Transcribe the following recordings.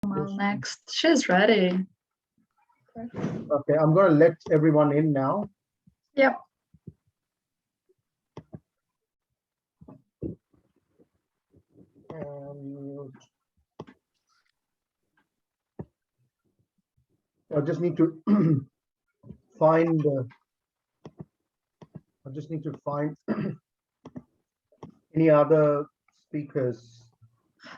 Well, next. She's ready. Okay, I'm going to let everyone in now. Yep. I just need to find. I just need to find any other speakers.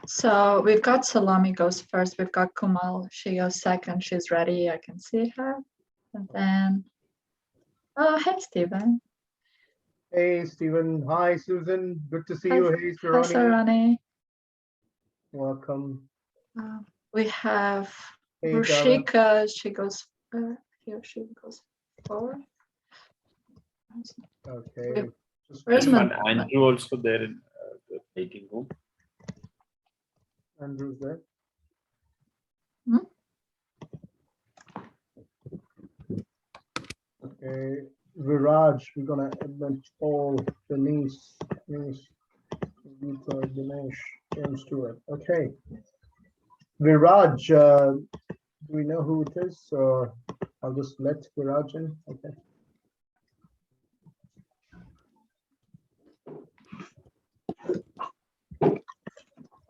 So we've got Salami goes first. We've got Kumal. She goes second. She's ready. I can see her. And then, oh, hey, Stephen. Hey, Stephen. Hi, Susan. Good to see Hi, you. Hey, hi, Sarani. Sarani. Welcome. We have Hey, Rushika. She goes here. She goes forward. Okay. Where's and Andrew also there in the meeting room. Andrew's there. Okay, Viraj, we're gonna admit all Denise, Dinesh, James Stewart. Okay, Viraj, do we know who it is? Or I'll just let Viraj in. Okay.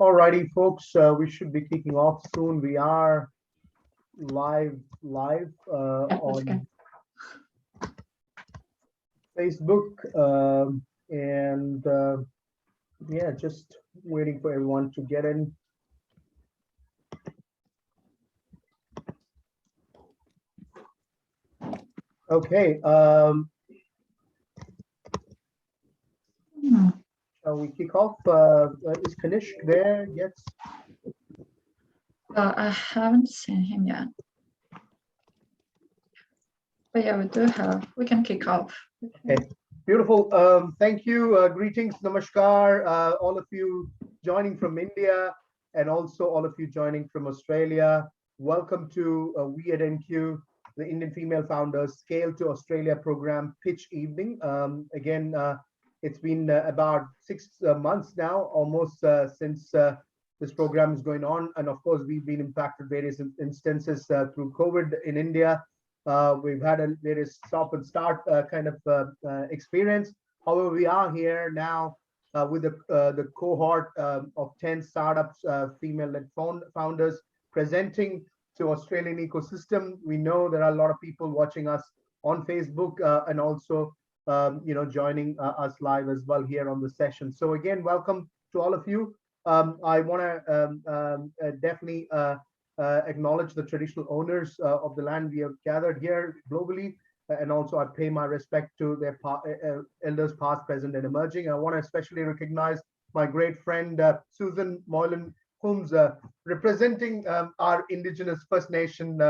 Alrighty, folks, we should be kicking off soon. We are live on Facebook, and yeah, just waiting for everyone to get in. Okay, shall we kick off? Is Kanishk there yet? I haven't seen him yet. But yeah, we can kick off. Okay, beautiful. Thank you. Greetings, namaskar, all of you joining from India and also all of you joining from Australia. Welcome to We at inQ, the Indian Female Founders Scale to Australia program pitch evening. Again, it's been about 6 months now, almost since this program is going on. And of course, we've been impacted various instances through COVID in India. We've had a various stop and start kind of experience. However, we are here now with the cohort of 10 startups, female-led founders presenting to Australian ecosystem. We know there are a lot of people watching us on Facebook and also joining us live as well here on the session. So again, welcome to all of you. I want to definitely acknowledge the traditional owners of the land we have gathered here globally, and also I pay my respect to their elders past, present, and emerging. I want to especially recognize my great friend Susan Moylan, whom's representing our Indigenous First Nation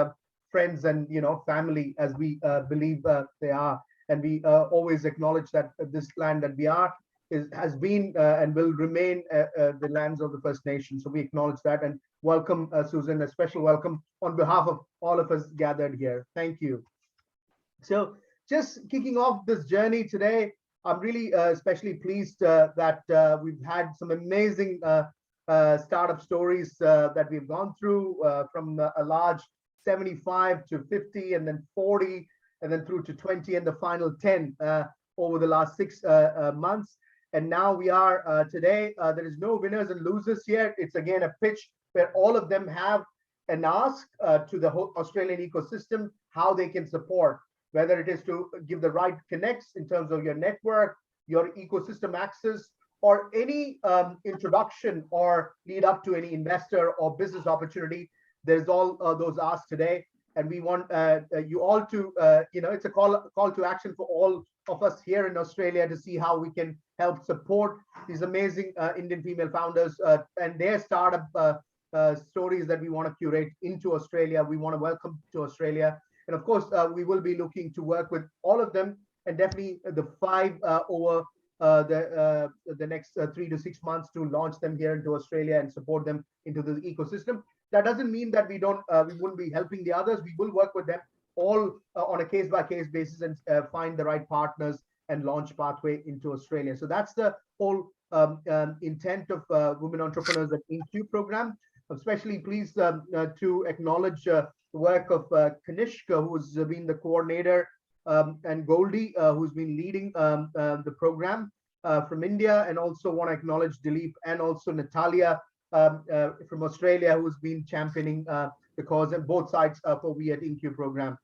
friends and family, as we believe they are, and we always acknowledge that this land that we are has been and will remain the lands of the First Nation. So we acknowledge that and welcome Susan, a special welcome on behalf of all of us gathered here. Thank you. So just kicking off this journey today, I'm really especially pleased that we've had some amazing startup stories that we've gone through from a large 75 to 50 and then 40 and then through to 20 and the final 10 over the last 6 months. And now we are today, there is no winners and losers yet. It's again a pitch where all of them have an ask to the whole Australian ecosystem, how they can support, whether it is to give the right connects in terms of your network, your ecosystem access, or any introduction or lead up to any investor or business opportunity. There's all those asks today. And we want you all to, it's a call to action for all of us here in Australia to see how we can help support these amazing Indian female founders and their startup stories that we want to curate into Australia. We want to welcome to Australia. And of course, we will be looking to work with all of them and definitely the 5 over the next 3 to 6 months to launch them here into Australia and support them into the ecosystem. That doesn't mean that we wouldn't be helping the others. We will work with them all on a case-by-case basis and find the right partners and launch pathway into Australia. So that's the whole intent of Women Entrepreneurs at inQ program. especially pleased to acknowledge the work of Kanishka, who's been the coordinator, and Goldie, who's been leading the program from India, and also want to acknowledge Dilip and also Natalia from Australia, who's been championing the cause on both sides for We at inQ program.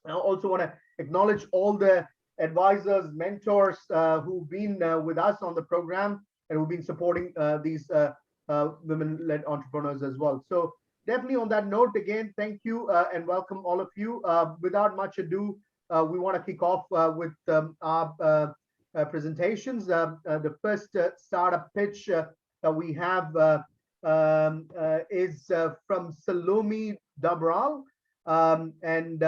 I also want to acknowledge all the advisors, mentors who've been with us on the program and who've been supporting these women-led entrepreneurs as well. So definitely on that note, again, thank you and welcome all of you. Without much ado, we want to kick off with our presentations. The first startup pitch that we have is from Salome Dabral, and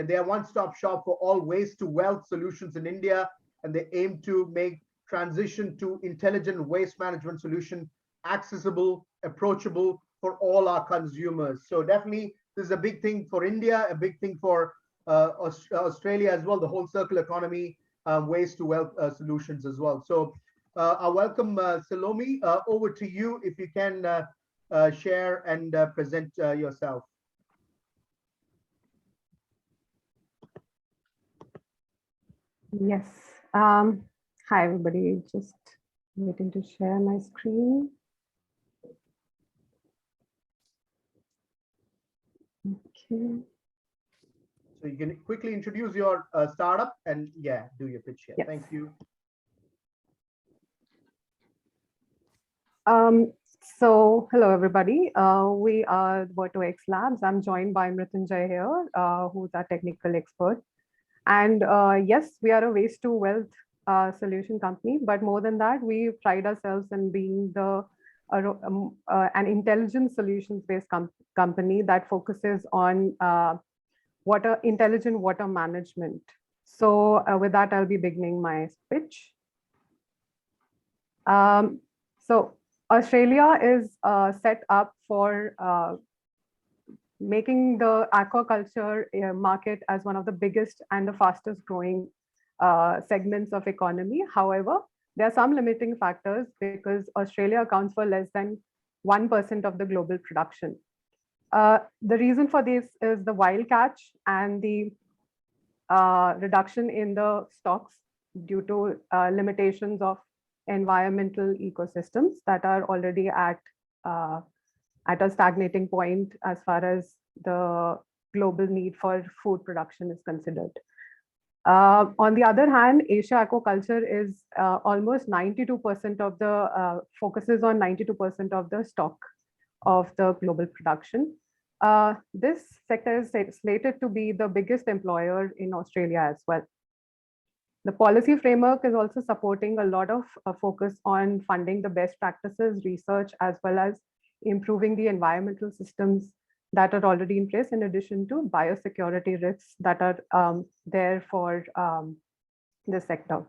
they are one-stop shop for all waste to wealth solutions in India, and they aim to make transition to intelligent waste management solution accessible, approachable for all our consumers. So definitely this is a big thing for India, a big thing for Australia as well, the whole circular economy, waste to wealth solutions as well. So I welcome Salome. Over to you if you can share and present yourself. Yes. Hi, everybody. Just waiting to share my screen. Okay. So you can quickly introduce your startup and do your pitch here. Yes. Thank you. So hello, everybody. We are Verto X Labs. I'm joined by Mrityunjay here, who's our technical expert. And yes, we are a waste to wealth solution company, but more than that, we pride ourselves in being an intelligent solutions-based company that focuses on intelligent water management. So with that, I'll be beginning my pitch. So Australia is set up for making the aquaculture market as one of the biggest and the fastest growing segments of economy. However, there are some limiting factors because Australia accounts for less than 1% of the global production. The reason for this is the wild catch and the reduction in the stocks due to limitations of environmental ecosystems that are already at a stagnating point as far as the global need for food production is considered. On the other hand, Asia aquaculture is almost 92% of the focuses on 92% of the stock of the global production. This sector is slated to be the biggest employer in Australia as well. The policy framework is also supporting a lot of focus on funding the best practices, research, as well as improving the environmental systems that are already in place, in addition to biosecurity risks that are there for this sector.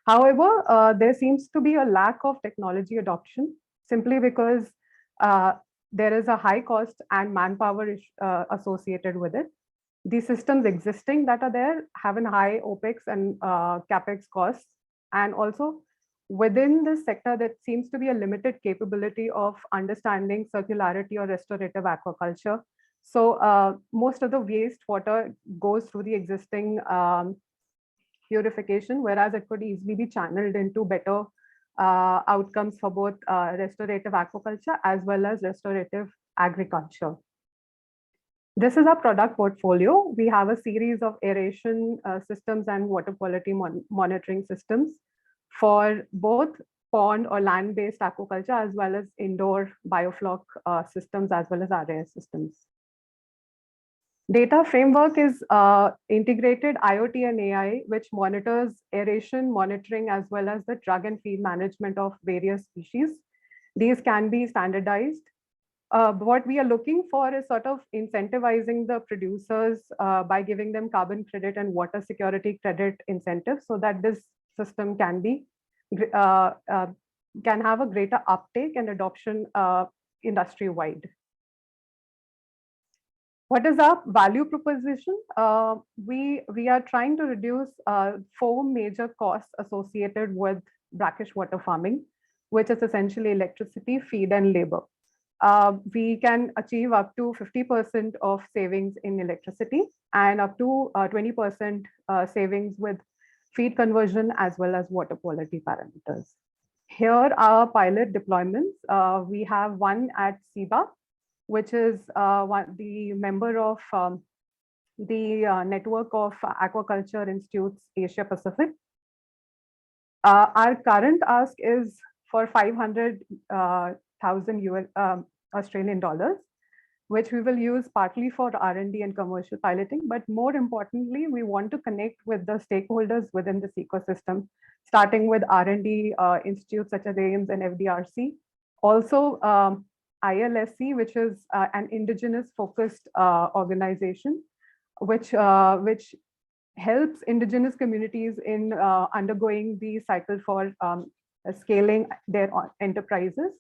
However, there seems to be a lack of technology adoption simply because there is a high cost and manpower associated with it. The systems existing that are there have a high OPEX and CAPEX costs. And also within this sector, there seems to be a limited capability of understanding circularity or restorative aquaculture. So most of the wastewater goes through the existing purification, whereas it could easily be channeled into better outcomes for both restorative aquaculture as well as restorative agriculture. This is our product portfolio. We have a series of aeration systems and water quality monitoring systems for both pond or land-based aquaculture, as well as indoor biofloc systems, as well as RAS systems. Data framework is integrated IoT and AI, which monitors aeration monitoring as well as the drug and feed management of various species. These can be standardized. What we are looking for is sort of incentivizing the producers by giving them carbon credit and water security credit incentives so that this system can be can have a greater uptake and adoption industry-wide. What is our value proposition? We are trying to reduce 4 major costs associated with brackish water farming, which is essentially electricity, feed, and labor. we can achieve up to 50% of savings in electricity and up to 20% savings with feed conversion as well as water quality parameters. Here are pilot deployments. We have one at SIBA, which is the member of the network of aquaculture institutes Asia Pacific. Our current ask is for 500,000 Australian dollars, which we will use partly for R&D and commercial piloting. But more importantly, we want to connect with the stakeholders within this ecosystem, starting with R&D institutes such as AIMS and FDRC. Also, ILSC, which is an indigenous focused organization, which helps indigenous communities in undergoing the cycle for scaling their enterprises.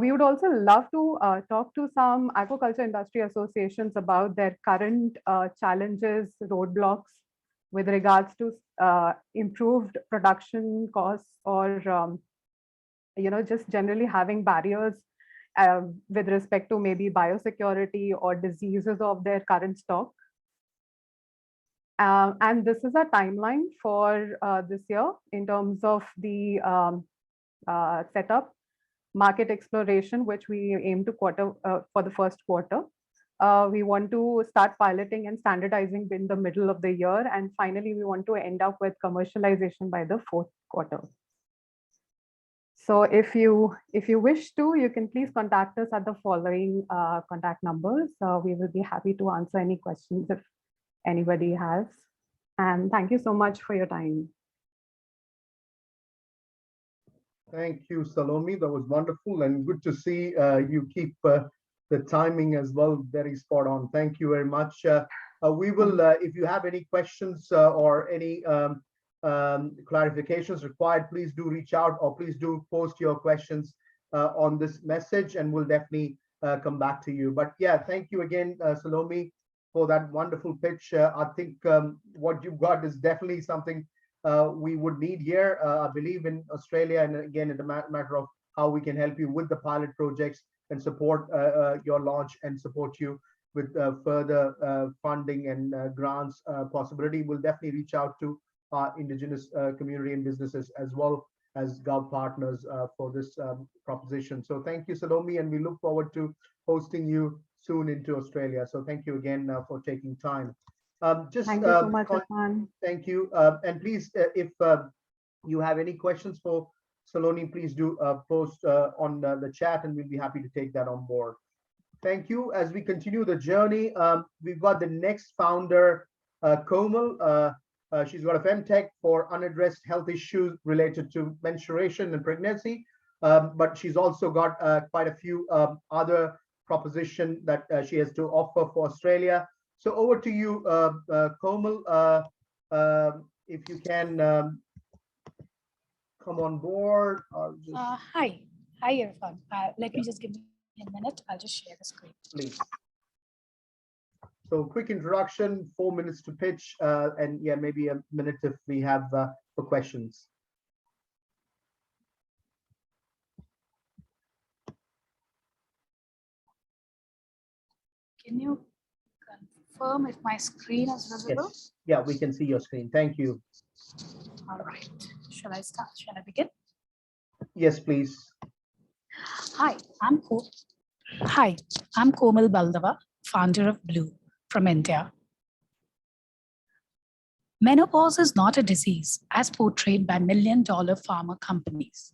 We would also love to talk to some aquaculture industry associations about their current challenges, roadblocks with regards to improved production costs or just generally having barriers with respect to maybe biosecurity or diseases of their current stock. And this is a timeline for this year in terms of the setup, market exploration, which we aim to for the first quarter. We want to start piloting and standardizing in the middle of the year. And finally, we want to end up with commercialization by the fourth quarter. So if you wish to, you can please contact us at the following contact numbers. We will be happy to answer any questions if anybody has. And thank you so much for your time. Thank you, Salome. That was wonderful and good to see you keep the timing as well very spot on. Thank you very much. We will, if you have any questions or any clarifications required, please do reach out or please do post your questions on this message and we'll definitely come back to you. But yeah, thank you again, Salome, for that wonderful pitch. I think what you've got is definitely something we would need here. I believe in Australia, and again, it's a matter of how we can help you with the pilot projects and support your launch and support you with further funding and grants possibility. We'll definitely reach out to our indigenous community and businesses as well as Gov partners for this proposition. So thank you, Salome, and we look forward to hosting you soon into Australia. So thank you again for taking time. Thank you so much, Irfan. Thank you. And please, if you have any questions for Salome, please do post on the chat and we'll be happy to take that on board. Thank you. As we continue the journey, we've got the next founder, Komal. She's got a femtech for unaddressed health issues related to menstruation and pregnancy, but she's also got quite a few other propositions that she has to offer for Australia. So over to you, Komal, if you can come on board. Hi, Irfan. Let me just give me a minute. I'll just share the screen. Please. So quick introduction, 4 minutes to pitch, and yeah, maybe a minute if we have for questions. Can you confirm if my screen is visible? Yes. Yeah, we can see your screen. Thank you. All right. Shall I start? Shall I begin? Yes, please. Hi, I'm Komal Baldava, founder of Blue from India. Menopause is not a disease as portrayed by million-dollar pharma companies,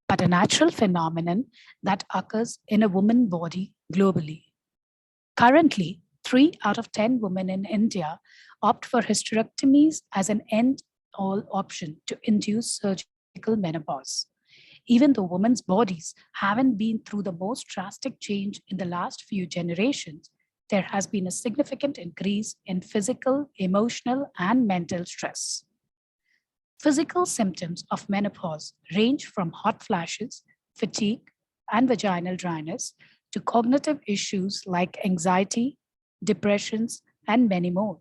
but a natural phenomenon that occurs in a woman's body globally. Currently, 3 out of 10 women in India opt for hysterectomies as an end-all option to induce surgical menopause. Even though women's bodies haven't been through the most drastic change in the last few generations, there has been a significant increase in physical, emotional, and mental stress. Physical symptoms of menopause range from hot flashes, fatigue, and vaginal dryness to cognitive issues like anxiety, depressions, and many more.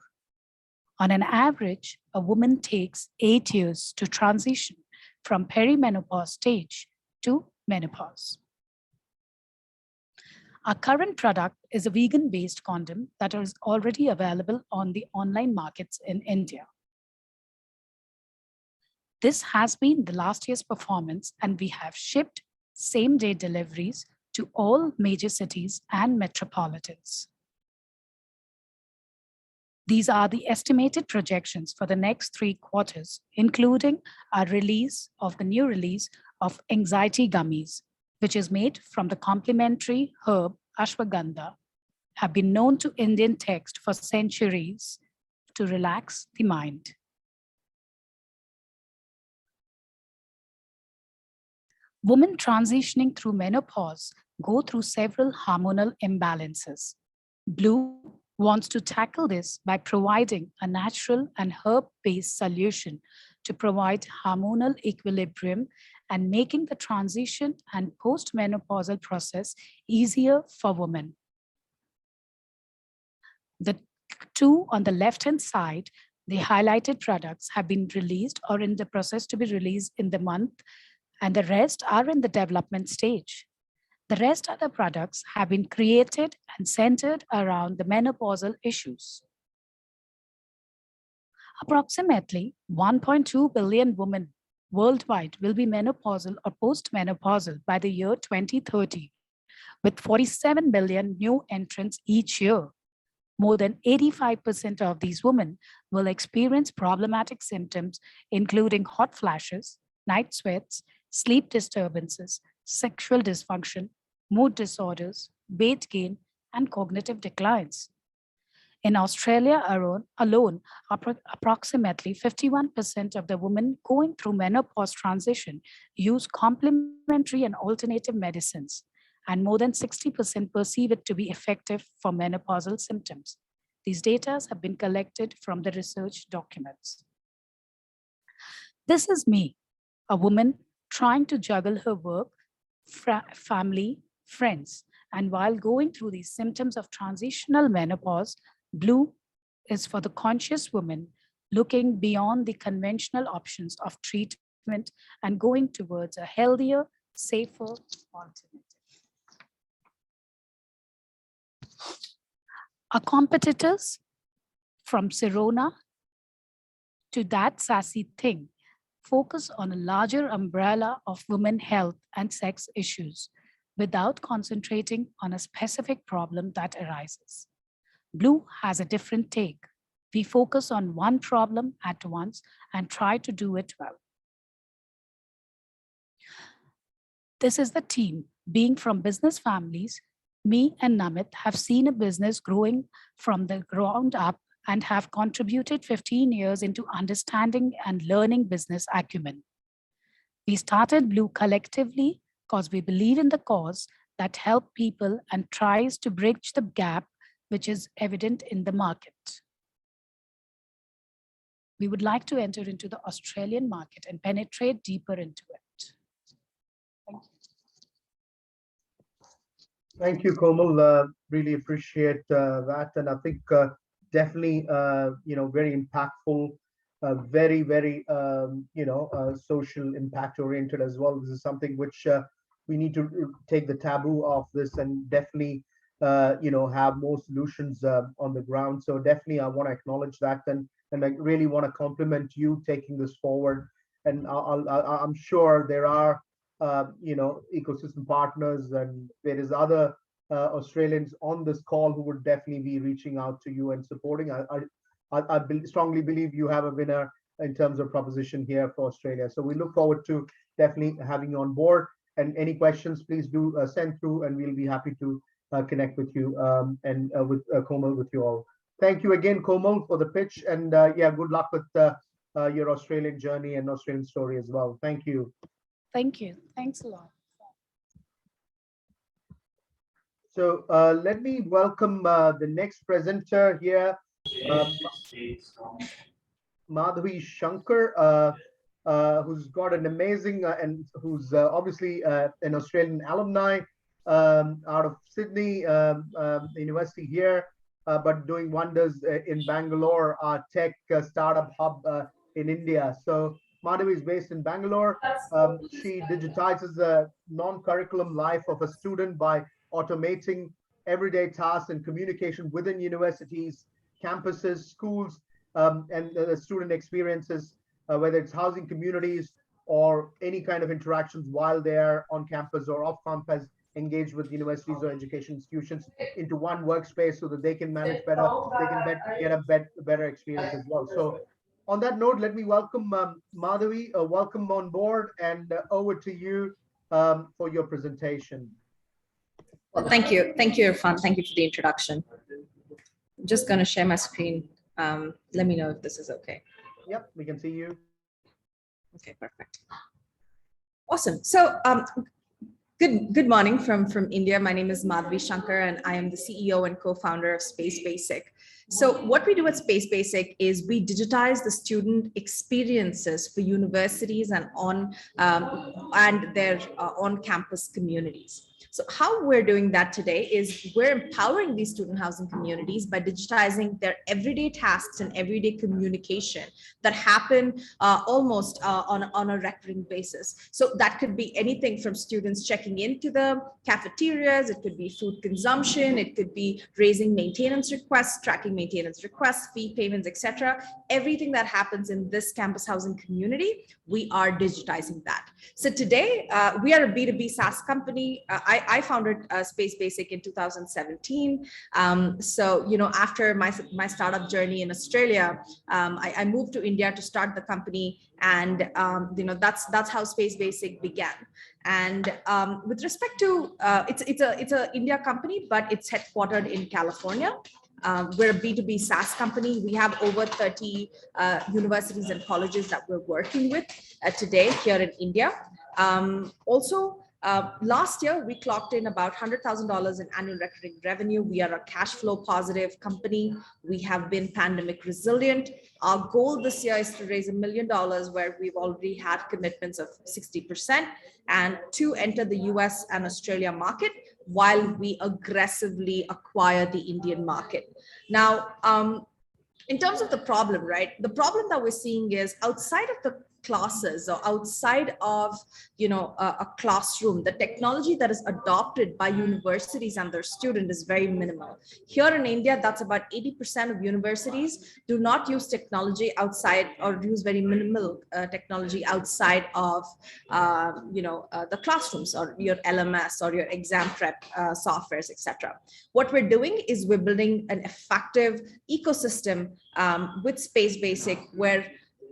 On an average, a woman takes 8 years to transition from perimenopause stage to menopause. Our current product is a vegan-based condom that is already available on the online markets in India. This has been the last year's performance, and we have shipped same-day deliveries to all major cities and metropolitans. These are the estimated projections for the next 3 quarters, including our new release of Anxiety Gummies, which is made from the complementary herb ashwagandha, have been known to Indian text for centuries to relax the mind. Women transitioning through menopause go through several hormonal imbalances. Blue wants to tackle this by providing a natural and herb-based solution to provide hormonal equilibrium and making the transition and post-menopausal process easier for women. The 2 on the left-hand side, the highlighted products have been released or in the process to be released in the month, and the rest are in the development stage. The rest of the products have been created and centered around the menopausal issues. Approximately 1.2 billion women worldwide will be menopausal or postmenopausal by the year 2030, with 47 million new entrants each year. More than 85% of these women will experience problematic symptoms, including hot flashes, night sweats, sleep disturbances, sexual dysfunction, mood disorders, weight gain, and cognitive declines. In Australia alone, approximately 51% of the women going through menopause transition use complementary and alternative medicines, and more than 60% perceive it to be effective for menopausal symptoms. These data have been collected from the research documents. This is me, a woman trying to juggle her work, family, friends, and while going through these symptoms of transitional menopause, blue is for the conscious woman looking beyond the conventional options of treatment and going towards a healthier, safer alternative. Our competitors, from Sirona to That Sassy Thing, focus on a larger umbrella of women health and sex issues without concentrating on a specific problem that arises. Blue has a different take. We focus on one problem at once and try to do it well. This is the team. Being from business families, me and Namit have seen a business growing from the ground up and have contributed 15 years into understanding and learning business acumen. We started Blue collectively because we believe in the cause that help people and tries to bridge the gap which is evident in the market. We would like to enter into the Australian market and penetrate deeper into it. Thank you. Thank you, Komal. Really appreciate that. And I think definitely, very impactful, very, very, social impact oriented as well. This is something which we need to take the taboo off this and definitely, have more solutions on the ground. So definitely I want to acknowledge that. And I really want to compliment you taking this forward. And I'm sure there are, ecosystem partners and there is other Australians on this call who would definitely be reaching out to you and supporting. I strongly believe you have a winner in terms of proposition here for Australia. So we look forward to definitely having you on board. And any questions, please do send through, and we'll be happy to connect with you and with Komal, with you all. Thank you again, Komal, for the pitch, and good luck with your Australian journey and Australian story as well. Thank you. Thank you. Thanks a lot. So let me welcome the next presenter here, Madhavi Shankar, who's got an amazing and who's obviously an Australian alumni out of Sydney University here, but doing wonders in Bangalore, our tech startup hub in India. So Madhavi is based in Bangalore. She digitizes the non-curriculum life of a student by automating everyday tasks and communication within universities, campuses, schools, and the student experiences, whether it's housing communities or any kind of interactions while they're on campus or off campus, engaged with universities or education institutions into one workspace so that they can manage better, they can get a better experience as well. So on that note, let me welcome Madhavi, welcome on board, and over to you for your presentation. Well, thank you. Thank you, Irfan. Thank you for the introduction. I'm just going to share my screen. Let me know if this is okay. Yep, we can see you. Okay, perfect. Awesome. So good morning from India. My name is Madhavi Shankar, and I am the CEO and co-founder of Space Basic. So what we do at Space Basic is we digitize the student experiences for universities and their on-campus communities. So how we're doing that today is we're empowering these student housing communities by digitizing their everyday tasks and everyday communication that happen almost on a recurring basis. So that could be anything from students checking into the cafeterias, it could be food consumption, it could be raising maintenance requests, tracking maintenance requests, fee payments, etc. Everything that happens in this campus housing community, we are digitizing that. So today, we are a B2B SaaS company. I founded Space Basic in 2017. So, you know, after my startup journey in Australia, I moved to India to start the company, and you know, that's how Space Basic began. And with respect to it's a India company, but it's headquartered in California. We're a B2B SaaS company. We have over 30 universities and colleges that we're working with today here in India. Last year, we clocked in about $100,000 in annual recurring revenue. We are a cash flow positive company. We have been pandemic resilient. Our goal this year is to raise $1 million, where we've already had commitments of 60%, and to enter the US and Australia market while we aggressively acquire the Indian market. Now, in terms of the problem, right? The problem that we're seeing is outside of the classes or outside of, you know, a classroom, the technology that is adopted by universities and their students is very minimal. Here in India, that's about 80% of universities do not use technology outside, or use very minimal technology outside of, the classrooms or your LMS or your exam prep softwares, etc. What we're doing is we're building an effective ecosystem with Space Basic, where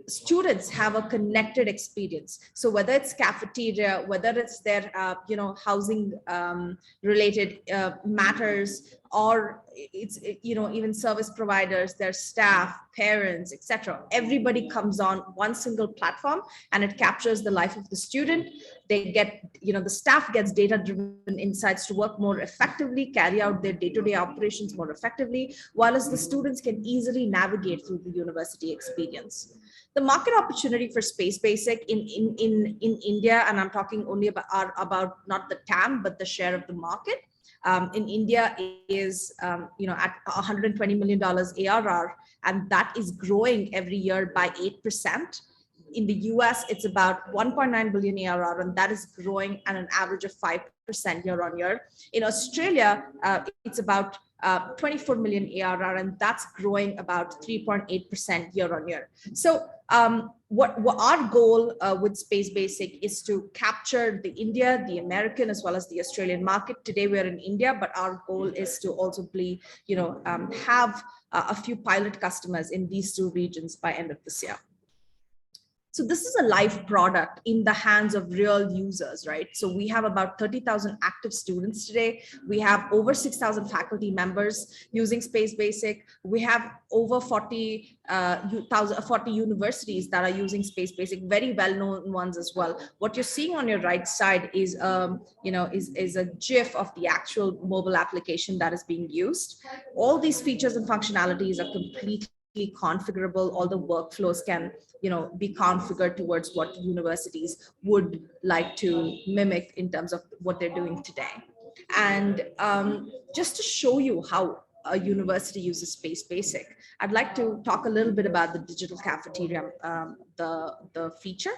students have a connected experience. So whether it's cafeteria, whether it's their housing related matters, or it's even service providers, their staff, parents, etc. Everybody comes on one single platform, and it captures the life of the student. They get, the staff gets data-driven insights to work more effectively, carry out their day-to-day operations more effectively, while as the students can easily navigate through the university experience. The market opportunity for Space Basic in India, and I'm talking only about not the TAM, but the share of the market, in India is at $120 million ARR, and that is growing every year by 8%. In the US, it's about 1.9 billion ARR, and that is growing at an average of 5% year on year. In Australia, it's about 24 million ARR, and that's growing about 3.8% year on year. So what our goal with Space Basic is to capture the India, the American, as well as the Australian market. Today we're in India, but our goal is to also be, have a few pilot customers in these two regions by end of this year. So this is a live product in the hands of real users, right? So we have about 30,000 active students today. We have over 6,000 faculty members using Space Basic. We have over 40 universities that are using Space Basic, very well-known ones as well. What you're seeing on your right side is, is a GIF of the actual mobile application that is being used. All these features and functionalities are completely configurable. All the workflows can be configured towards what universities would like to mimic in terms of what they're doing today. And just to show you how a university uses Space Basic. I'd like to talk a little bit about the digital cafeteria, the feature.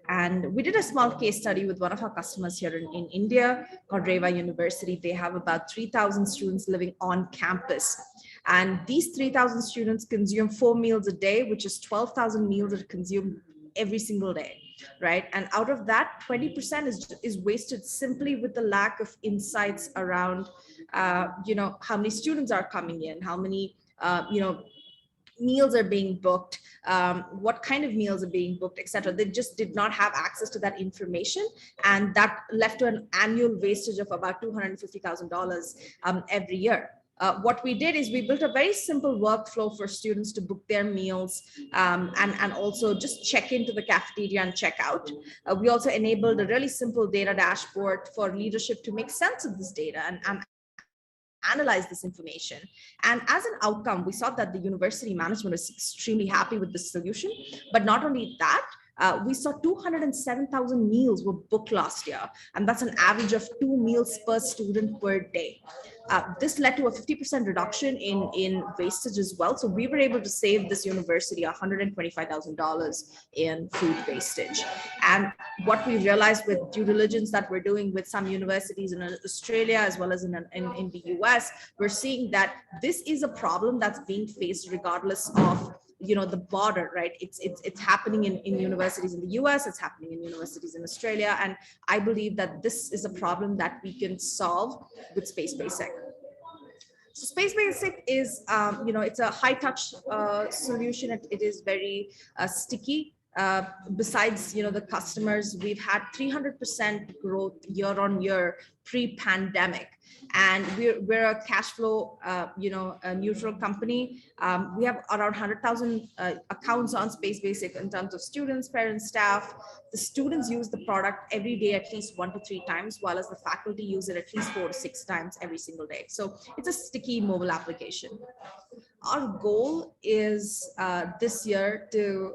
And we did a small case study with one of our customers here in India called Reva University. They have about 3,000 students living on campus. And these 3,000 students consume 4 meals a day, which is 12,000 meals that are consumed every single day, right? And out of that, 20% is wasted simply with the lack of insights around, how many students are coming in, how many, meals are being booked, what kind of meals are being booked, etc. They just did not have access to that information, and that led to an annual wastage of about $250,000 every year. What we did is we built a very simple workflow for students to book their meals, and also just check into the cafeteria and check out. We also enabled a really simple data dashboard for leadership to make sense of this data and analyze this information. And as an outcome, we saw that the university management was extremely happy with this solution. But not only that, we saw 207,000 meals were booked last year, and that's an average of 2 meals per student per day. This led to a 50% reduction in wastage as well. So we were able to save this university $125,000 in food wastage. And what we realized with due diligence that we're doing with some universities in Australia as well as in the US, we're seeing that this is a problem that's being faced regardless of the border, right? It's happening in universities in the US, it's happening in universities in Australia. And I believe that this is a problem that we can solve with Space Basic. So Space Basic is, it's a high touch solution. It is very sticky. Besides, the customers, we've had 300% growth year on year pre-pandemic. And we're a cash flow, a neutral company. We have around 100,000 accounts on Space Basic in terms of students, parents, staff. The students use the product every day at least 1 to 3 times, while as the faculty use it at least 4 to 6 times every single day. So it's a sticky mobile application. Our goal is this year to,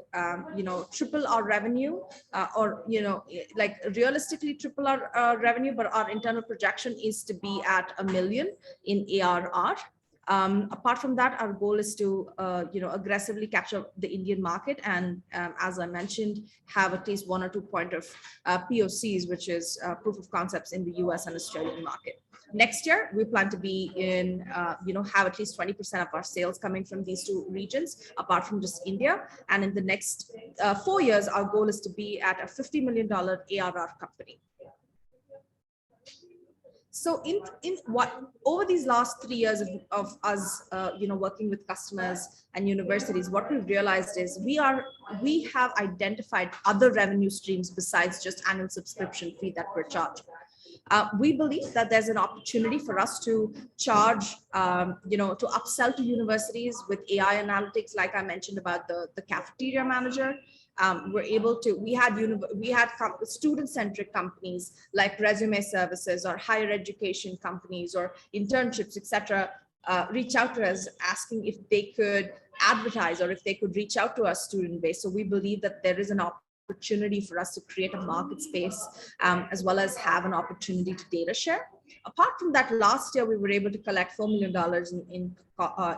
triple our revenue, or, realistically triple our revenue, but our internal projection is to be at $1 million in ARR. Apart from that, our goal is to, aggressively capture the Indian market. And as I mentioned, have at least 1 or 2 point of POCs, which is proof of concepts in the US and Australian market. Next year, we plan to be in, have at least 20% of our sales coming from these 2 regions, apart from just India. And in the next 4 years, our goal is to be at a $50 million ARR company. So over these last 3 years of us, working with customers and universities, what we've realized is we have identified other revenue streams besides just annual subscription fee that we're charging. We believe that there's an opportunity for us to charge, to upsell to universities with AI analytics, like I mentioned about the cafeteria manager. We're able to, we had student-centric companies like resume services or higher education companies or internships, etc., reach out to us asking if they could advertise or if they could reach out to our student base. So we believe that there is an opportunity for us to create a market space, as well as have an opportunity to data share. Apart from that, last year we were able to collect $4 million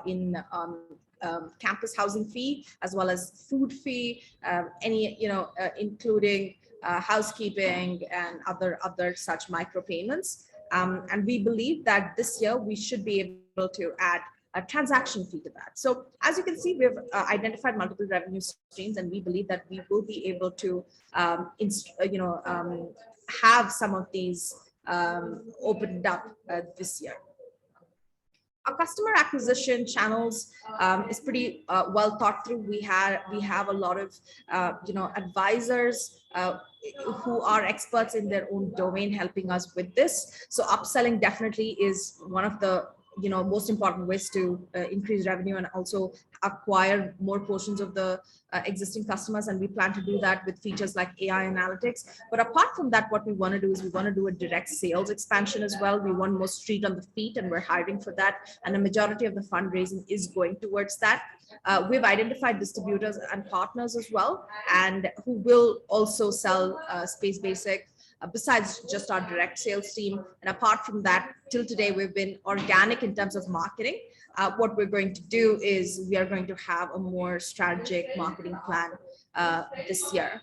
in campus housing fee, as well as food fee, including housekeeping and other such micropayments. And we believe that this year we should be able to add a transaction fee to that. So as you can see, we've identified multiple revenue streams, and we believe that we will be able to, have some of these opened up this year. Our customer acquisition channels is pretty well thought through. We have a lot of advisors who are experts in their own domain helping us with this. So upselling definitely is one of the most important ways to increase revenue and also acquire more portions of the existing customers. And we plan to do that with features like AI analytics. But apart from that, what we want to do is we want to do a direct sales expansion as well. We want more street on the feet, and we're hiring for that. And the majority of the fundraising is going towards that. We've identified distributors and partners as well, and who will also sell Space Basic, besides just our direct sales team. And apart from that, till today, we've been organic in terms of marketing. What we're going to do is we are going to have a more strategic marketing plan this year.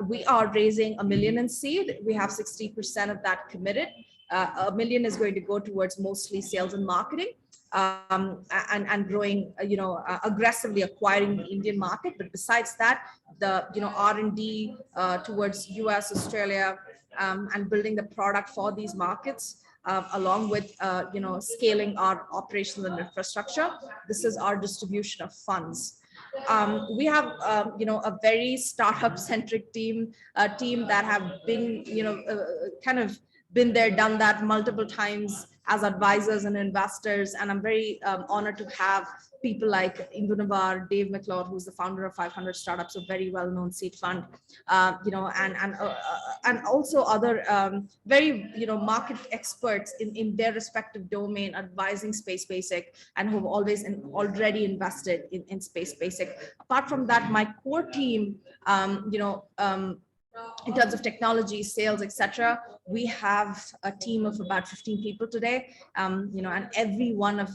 We are raising $1 million in seed. We have 60% of that committed. $1 million is going to go towards mostly sales and marketing, and growing, aggressively acquiring the Indian market. But besides that, the R&D towards US, Australia, and building the product for these markets, along with scaling our operational and infrastructure. This is our distribution of funds. We have a very startup centric team, a team that have been kind of been there, done that multiple times as advisors and investors. And I'm very honored to have people like Indu Nabar, Dave McLeod, who's the founder of 500 Startups, a very well-known seed fund, and also other very market experts in their respective domain, advising Space Basic, and who have already invested in Space Basic. Apart from that, my core team, in terms of technology, sales, etc., we have a team of about 15 people today, and every one of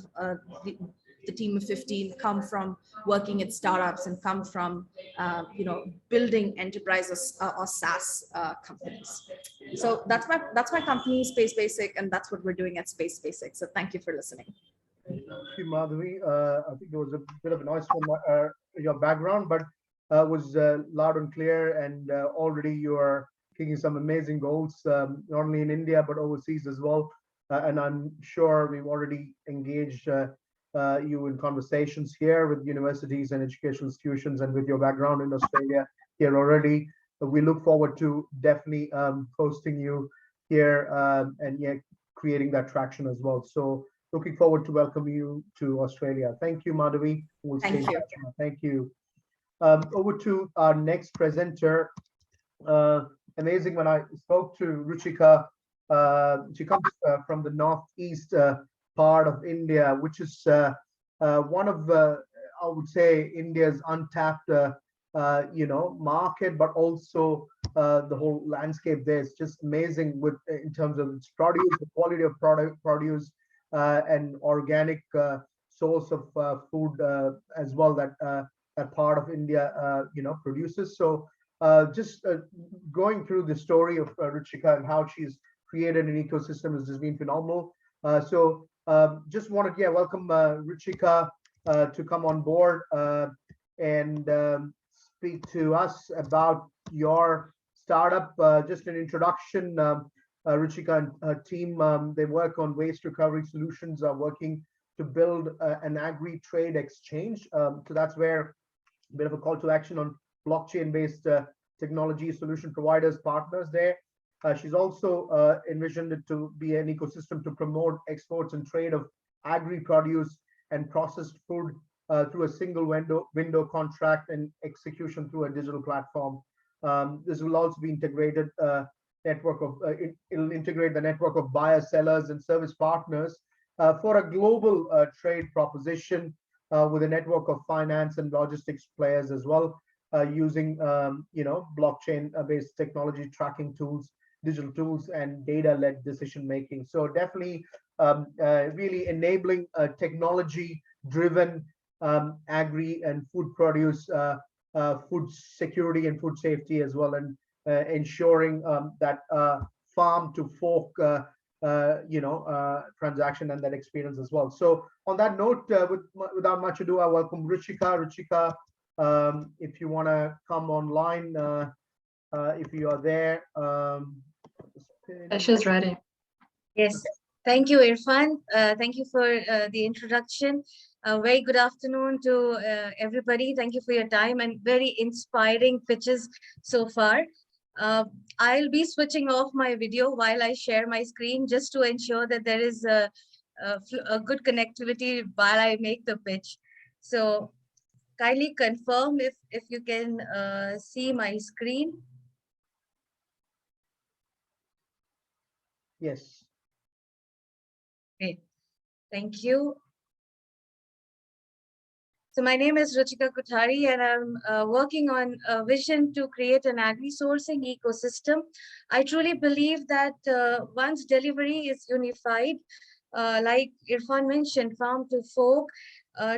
the team of 15 come from working at startups and come from building enterprises or SaaS companies. So that's my company, Space Basic, and that's what we're doing at Space Basic. So thank you for listening. Thank you, Madhavi. I think there was a bit of a noise from your background, but was loud and clear, and already you are kicking some amazing goals, not only in India, but overseas as well. And I'm sure we've already engaged you in conversations here with universities and educational institutions, and with your background in Australia here already. We look forward to definitely hosting you here, and creating that traction as well. So looking forward to welcome you to Australia. Thank you, Madhavi. We'll Thank you. Thank you. Over to our next presenter. Amazing, when I spoke to Ruchika, she comes from the northeast part of India, which is one of, I would say, India's untapped, market, but also the whole landscape there is just amazing in terms of its produce, the quality of produce, and organic source of food as well that part of India, produces. So just going through the story of Ruchika and how she's created an ecosystem has just been phenomenal. So just wanted to welcome Ruchika to come on board and speak to us about your startup. Just an introduction. Ruchika and her team, they work on waste recovery solutions, are working to build an agri-trade exchange. So that's where a bit of a call to action on blockchain-based technology solution providers, partners there. She's also envisioned it to be an ecosystem to promote exports and trade of agri-produce and processed food through a single window contract and execution through a digital platform. This will also be integrated it'll integrate the network of buyers, sellers, and service partners for a global trade proposition with a network of finance and logistics players as well, using blockchain-based technology, tracking tools, digital tools, and data-led decision making. So definitely really enabling technology-driven agri and food produce, food security and food safety as well, and ensuring that farm to fork transaction and that experience as well. So on that note, without much ado, I welcome Ruchika. Ruchika, if you want to come online, if you are there. She's ready. Yes, thank you, Irfan. Thank you for the introduction. Very good afternoon to everybody. Thank you for your time and very inspiring pitches so far. I'll be switching off my video while I share my screen, just to ensure that there is a good connectivity while I make the pitch. So kindly confirm if you can see my screen. Yes. Great, thank you. So my name is Ruchika Kothari, and I'm working on a vision to create an agri-sourcing ecosystem. I truly believe that once delivery is unified, like Irfan mentioned, farm to fork,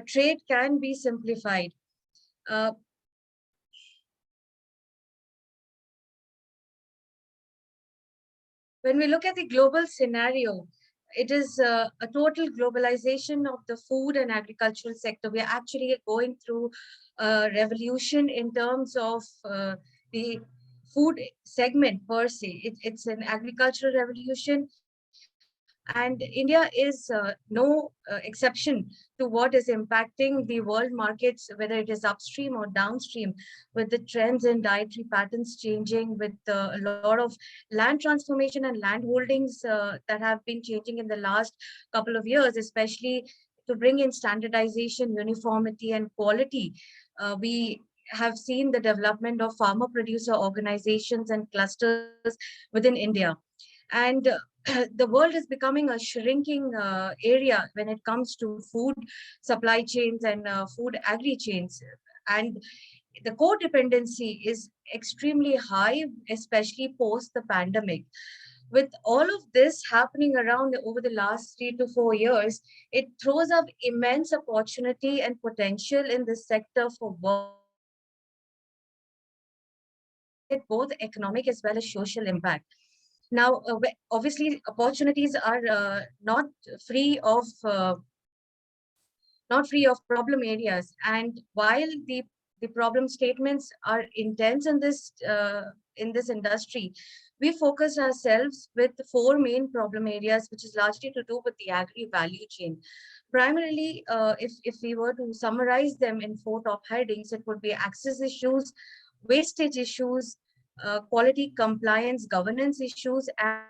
trade can be simplified. When we look at the global scenario, it is a total globalization of the food and agricultural sector. We are actually going through a revolution in terms of the food segment per se. It's an agricultural revolution, and India is no exception to what is impacting the world markets, whether it is upstream or downstream, with the trends in dietary patterns changing, with a lot of land transformation and land holdings that have been changing in the last couple of years, especially to bring in standardization, uniformity, and quality. We have seen the development of farmer producer organizations and clusters within India. And the world is becoming a shrinking area when it comes to food supply chains and food agri chains. And the codependency is extremely high, especially post the pandemic. With all of this happening around over the last 3 to 4 years, it throws up immense opportunity and potential in this sector for both economic as well as social impact. Now, obviously, opportunities are free of uh, not free of problem areas. And while the problem statements are intense in this industry, we focus ourselves with the four main problem areas, which is largely to do with the agri value chain. Primarily, if we were to summarize them in four top headings, it would be access issues, wastage issues, quality compliance governance issues, and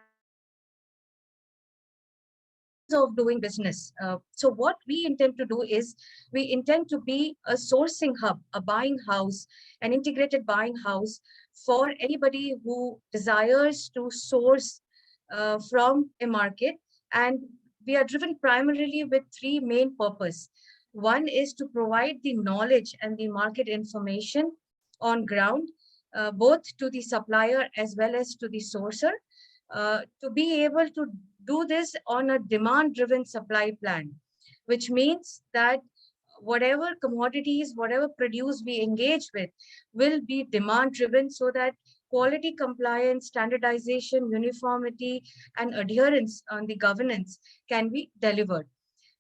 of doing business. So what we intend to do is we intend to be a sourcing hub, a buying house, an integrated buying house for anybody who desires to source from a market. And we are driven primarily with three main purposes. One is to provide the knowledge and the market information on ground, both to the supplier as well as to the sourcer, to be able to do this on a demand-driven supply plan, which means that whatever commodities, whatever produce we engage with will be demand-driven, so that quality compliance, standardization, uniformity, and adherence on the governance can be delivered.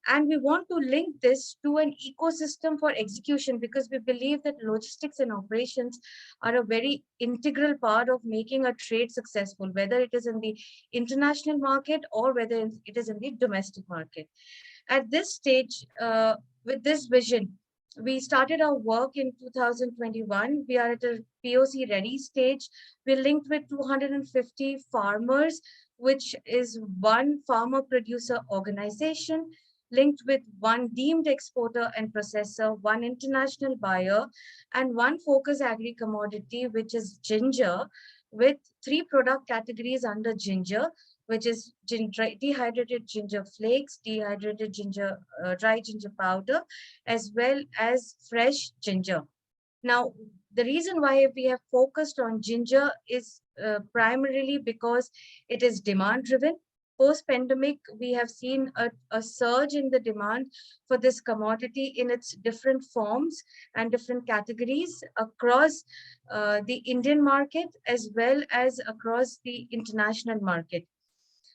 And we want to link this to an ecosystem for execution, because we believe that logistics and operations are a very integral part of making a trade successful, whether it is in the international market or whether it is in the domestic market. At this stage, with this vision, we started our work in 2021. We are at a POC ready stage. We're linked with 250 farmers, which is one farmer producer organization, linked with one deemed exporter and processor, one international buyer, and one focus agri commodity, which is ginger, with three product categories under ginger, which is dehydrated ginger flakes, dehydrated ginger, dry ginger powder, as well as fresh ginger. Now, the reason why we have focused on ginger is primarily because it is demand driven. Post pandemic, we have seen a surge in the demand for this commodity in its different forms and different categories across the Indian market as well as across the international market.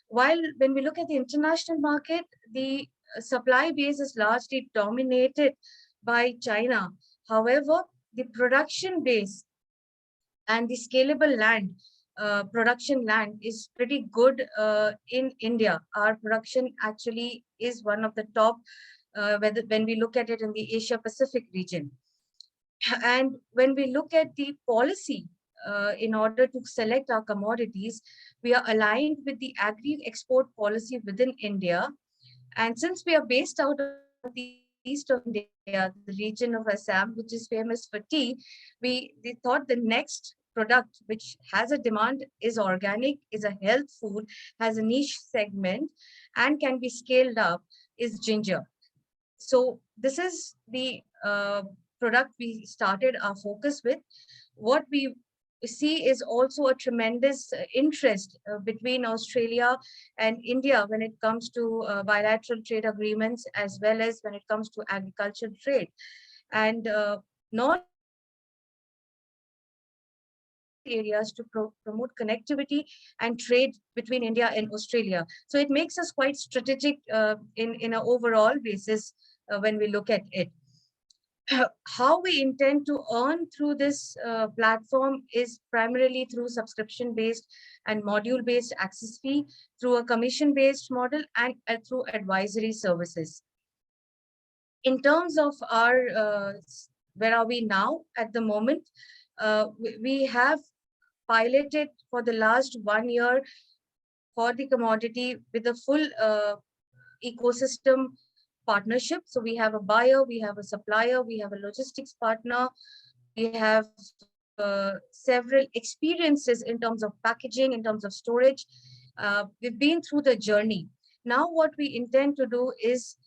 While when we look at the international market, the supply base is largely dominated by China. However, the production base and the scalable land, production land is pretty good in India. Our production actually is one of the top when we look at it in the Asia Pacific region. And when we look at the policy, in order to select our commodities, we are aligned with the agri export policy within India. And since we are based out of the east of India, the region of Assam, which is famous for tea, we thought the next product which has a demand, is organic, is a health food, has a niche segment, and can be scaled up, is ginger. So this is the product we started our focus with. What we see is also a tremendous interest between Australia and India when it comes to bilateral trade agreements, as well as when it comes to agricultural trade. And not areas to promote connectivity and trade between India and Australia. So it makes us quite strategic in an overall basis when we look at it. How we intend to earn through this platform is primarily through subscription-based and module-based access fee, through a commission-based model, and through advisory services. In terms of our, where are we now at the moment? We have piloted for the last 1 year for the commodity with a full ecosystem partnership. So we have a buyer, we have a supplier, we have a logistics partner, we have several experiences in terms of packaging, in terms of storage. We've been through the journey. Now what we intend to do is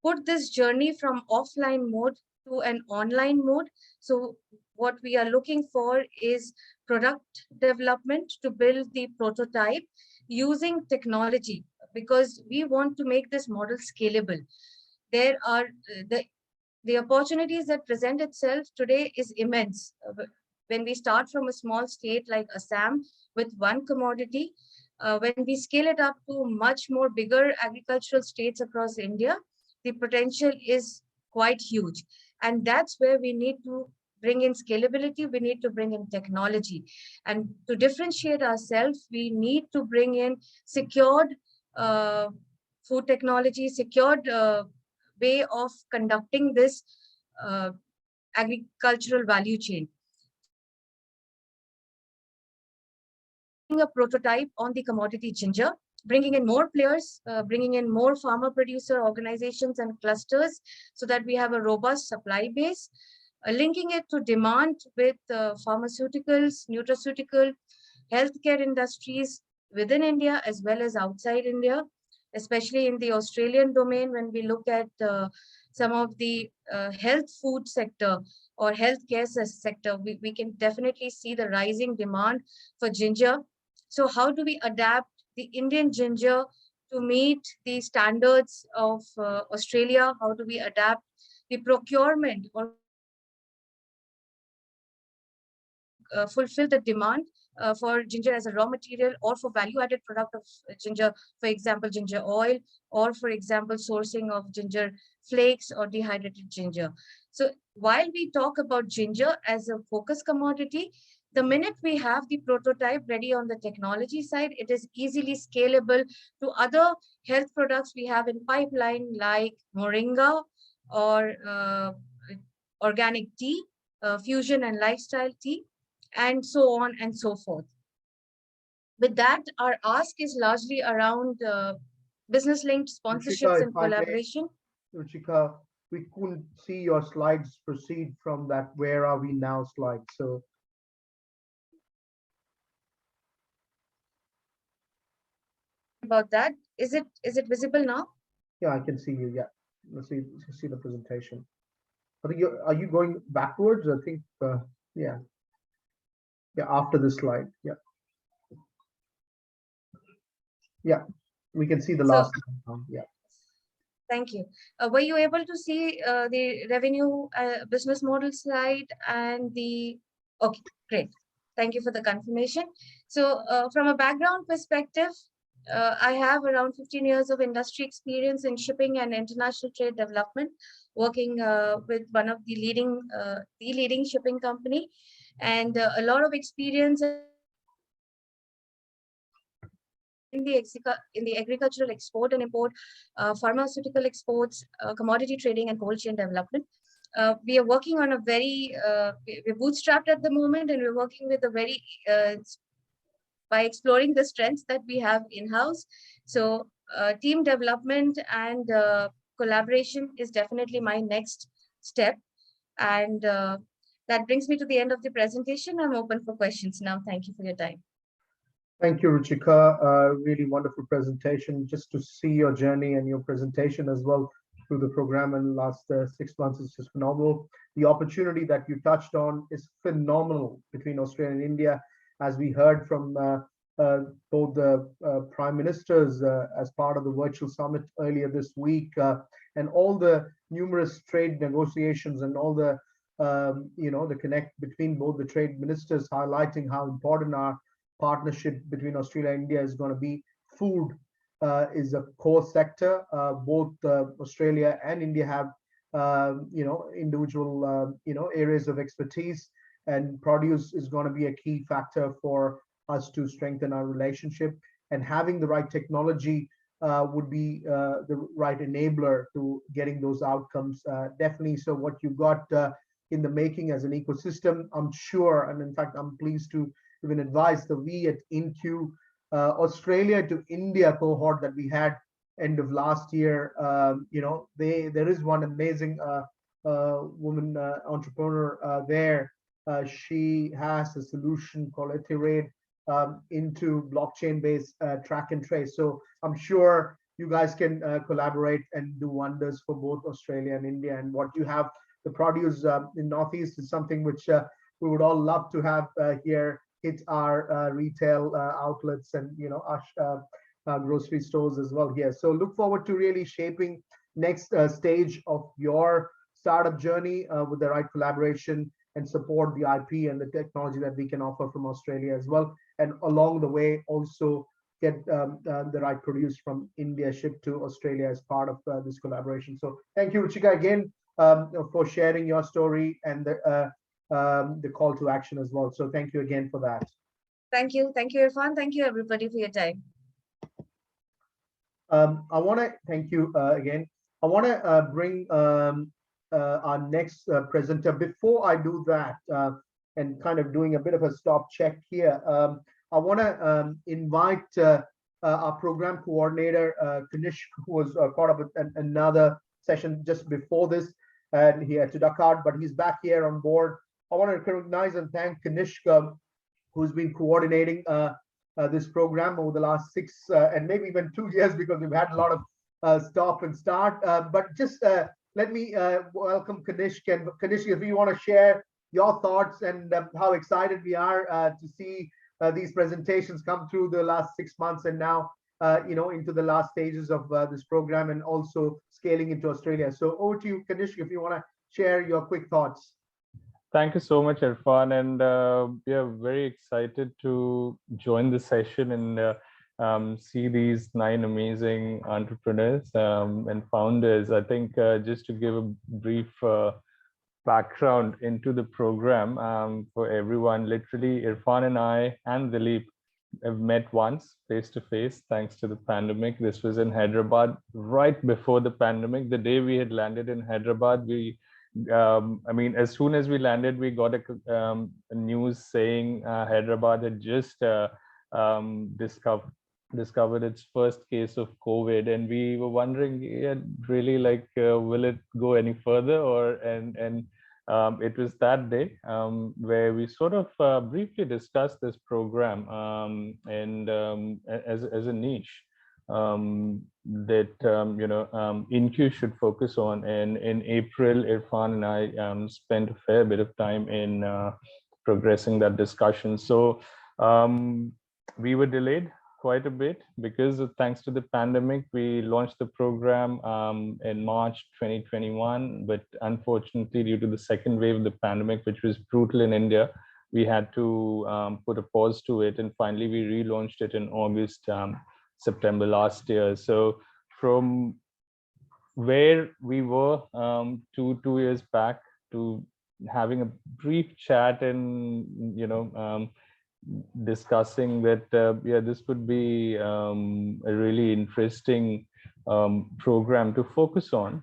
put this journey from offline mode to an online mode. So what we are looking for is product development to build the prototype using technology, because we want to make this model scalable. There are the opportunities that present itself today is immense. When we start from a small state like Assam with one commodity, when we scale it up to much more bigger agricultural states across India, the potential is quite huge. And that's where we need to bring in scalability, we need to bring in technology. And to differentiate ourselves, we need to bring in secured food technology, secured way of conducting this agricultural value chain. A prototype on the commodity ginger, bringing in more players, bringing in more farmer producer organizations and clusters so that we have a robust supply base, linking it to demand with pharmaceuticals, nutraceutical, healthcare industries within India as well as outside India, especially in the Australian domain. When we look at some of the health food sector or healthcare sector, we can definitely see the rising demand for ginger. So how do we adapt the Indian ginger to meet the standards of Australia? How do we adapt the procurement or fulfill the demand for ginger as a raw material or for value-added product of ginger, for example, ginger oil, or for example, sourcing of ginger flakes or dehydrated ginger. So while we talk about ginger as a focus commodity, the minute we have the prototype ready on the technology side, it is easily scalable to other health products we have in pipeline, like moringa or organic tea, fusion and lifestyle tea, and so on and so forth. With that, our ask is largely around business-linked sponsorships and collaboration. Ruchika, we couldn't see your slides proceed from that "where are we now" slide. So about that, is it visible now? yeah, I can see you. Yeah, let's see the presentation. I think are you going backwards? I think yeah. Yeah, after this slide. Yeah. Yeah, we can see the last one. Yeah. Thank you. Were you able to see the revenue business model slide and the, okay, great. Thank you for the confirmation. So from a background perspective, I have around 15 years of industry experience in shipping and international trade development, working with one of the leading shipping company, and a lot of experience in the agricultural export and import, pharmaceutical exports, commodity trading, and cold chain development. We are working on a very, we're bootstrapped at the moment, and we're working with a very, by exploring the strengths that we have in-house. So team development and collaboration is definitely my next step. And that brings me to the end of the presentation. I'm open for questions now. Thank you for your time. Thank you, Ruchika. Really wonderful presentation. Just to see your journey and your presentation as well through the program in the last 6 months is just phenomenal. The opportunity that you touched on is phenomenal between Australia and India, as we heard from both the prime ministers as part of the virtual summit earlier this week, and all the numerous trade negotiations and all the the connect between both the trade ministers, highlighting how important our partnership between Australia and India is going to be. Food is a core sector. Both Australia and India have individual areas of expertise, and produce is going to be a key factor for us to strengthen our relationship. And having the right technology would be the right enabler to getting those outcomes. Definitely. So what you've got in the making as an ecosystem, I'm sure, and in fact, I'm pleased to even advise the we at inQ Australia to India cohort that we had end of last year. There is one amazing woman entrepreneur there. She has a solution called Iterate into blockchain-based track and trace. So I'm sure you guys can collaborate and do wonders for both Australia and India. And what you have, the produce in Northeast, is something which we would all love to have here hit our retail outlets and our grocery stores as well here. So look forward to really shaping next stage of your startup journey with the right collaboration and support the IP and the technology that we can offer from Australia as well. And along the way, also get the right produce from India shipped to Australia as part of this collaboration. So thank you, Ruchika, again for sharing your story and the call to action as well. So thank you again for that. Thank you, Irfan. Thank you, everybody, for your time. I want to thank you again. I want to bring our next presenter. Before I do that, and kind of doing a bit of a stop check here, I want to invite our program coordinator, Kanish, who was part of another session just before this, and he had to duck out, but he's back here on board. I want to recognize and thank Kanishka, who's been coordinating this program over the last 6 and maybe even 2 years, because we've had a lot of stop and start. But just let me welcome Kanish. Kanish, if you want to share your thoughts and how excited we are to see these presentations come through the last 6 months and now into the last stages of this program and also scaling into Australia. So over to you, Kanish, if you want to share your quick thoughts. Thank you so much, Irfan, and we are very excited to join the session and see these 9 amazing entrepreneurs and founders. I think just to give a brief background into the program for everyone, literally Irfan and I and Dilip have met once face to face thanks to the pandemic. This was in Hyderabad right before the pandemic. The day we had landed in Hyderabad, as soon as we landed, we got a news saying Hyderabad had just discovered its first case of COVID, and we were wondering, really, will it go any further? It was that day where we sort of briefly discussed this program and as a niche that inQ should focus on. And in April, Irfan and I spent a fair bit of time in progressing that discussion. So we were delayed quite a bit because thanks to the pandemic, we launched the program in March 2021, but unfortunately due to the second wave of the pandemic, which was brutal in India, we had to put a pause to it, and finally we relaunched it in August, September last year. So from where we were two years back to having a brief chat and discussing that this would be a really interesting program to focus on,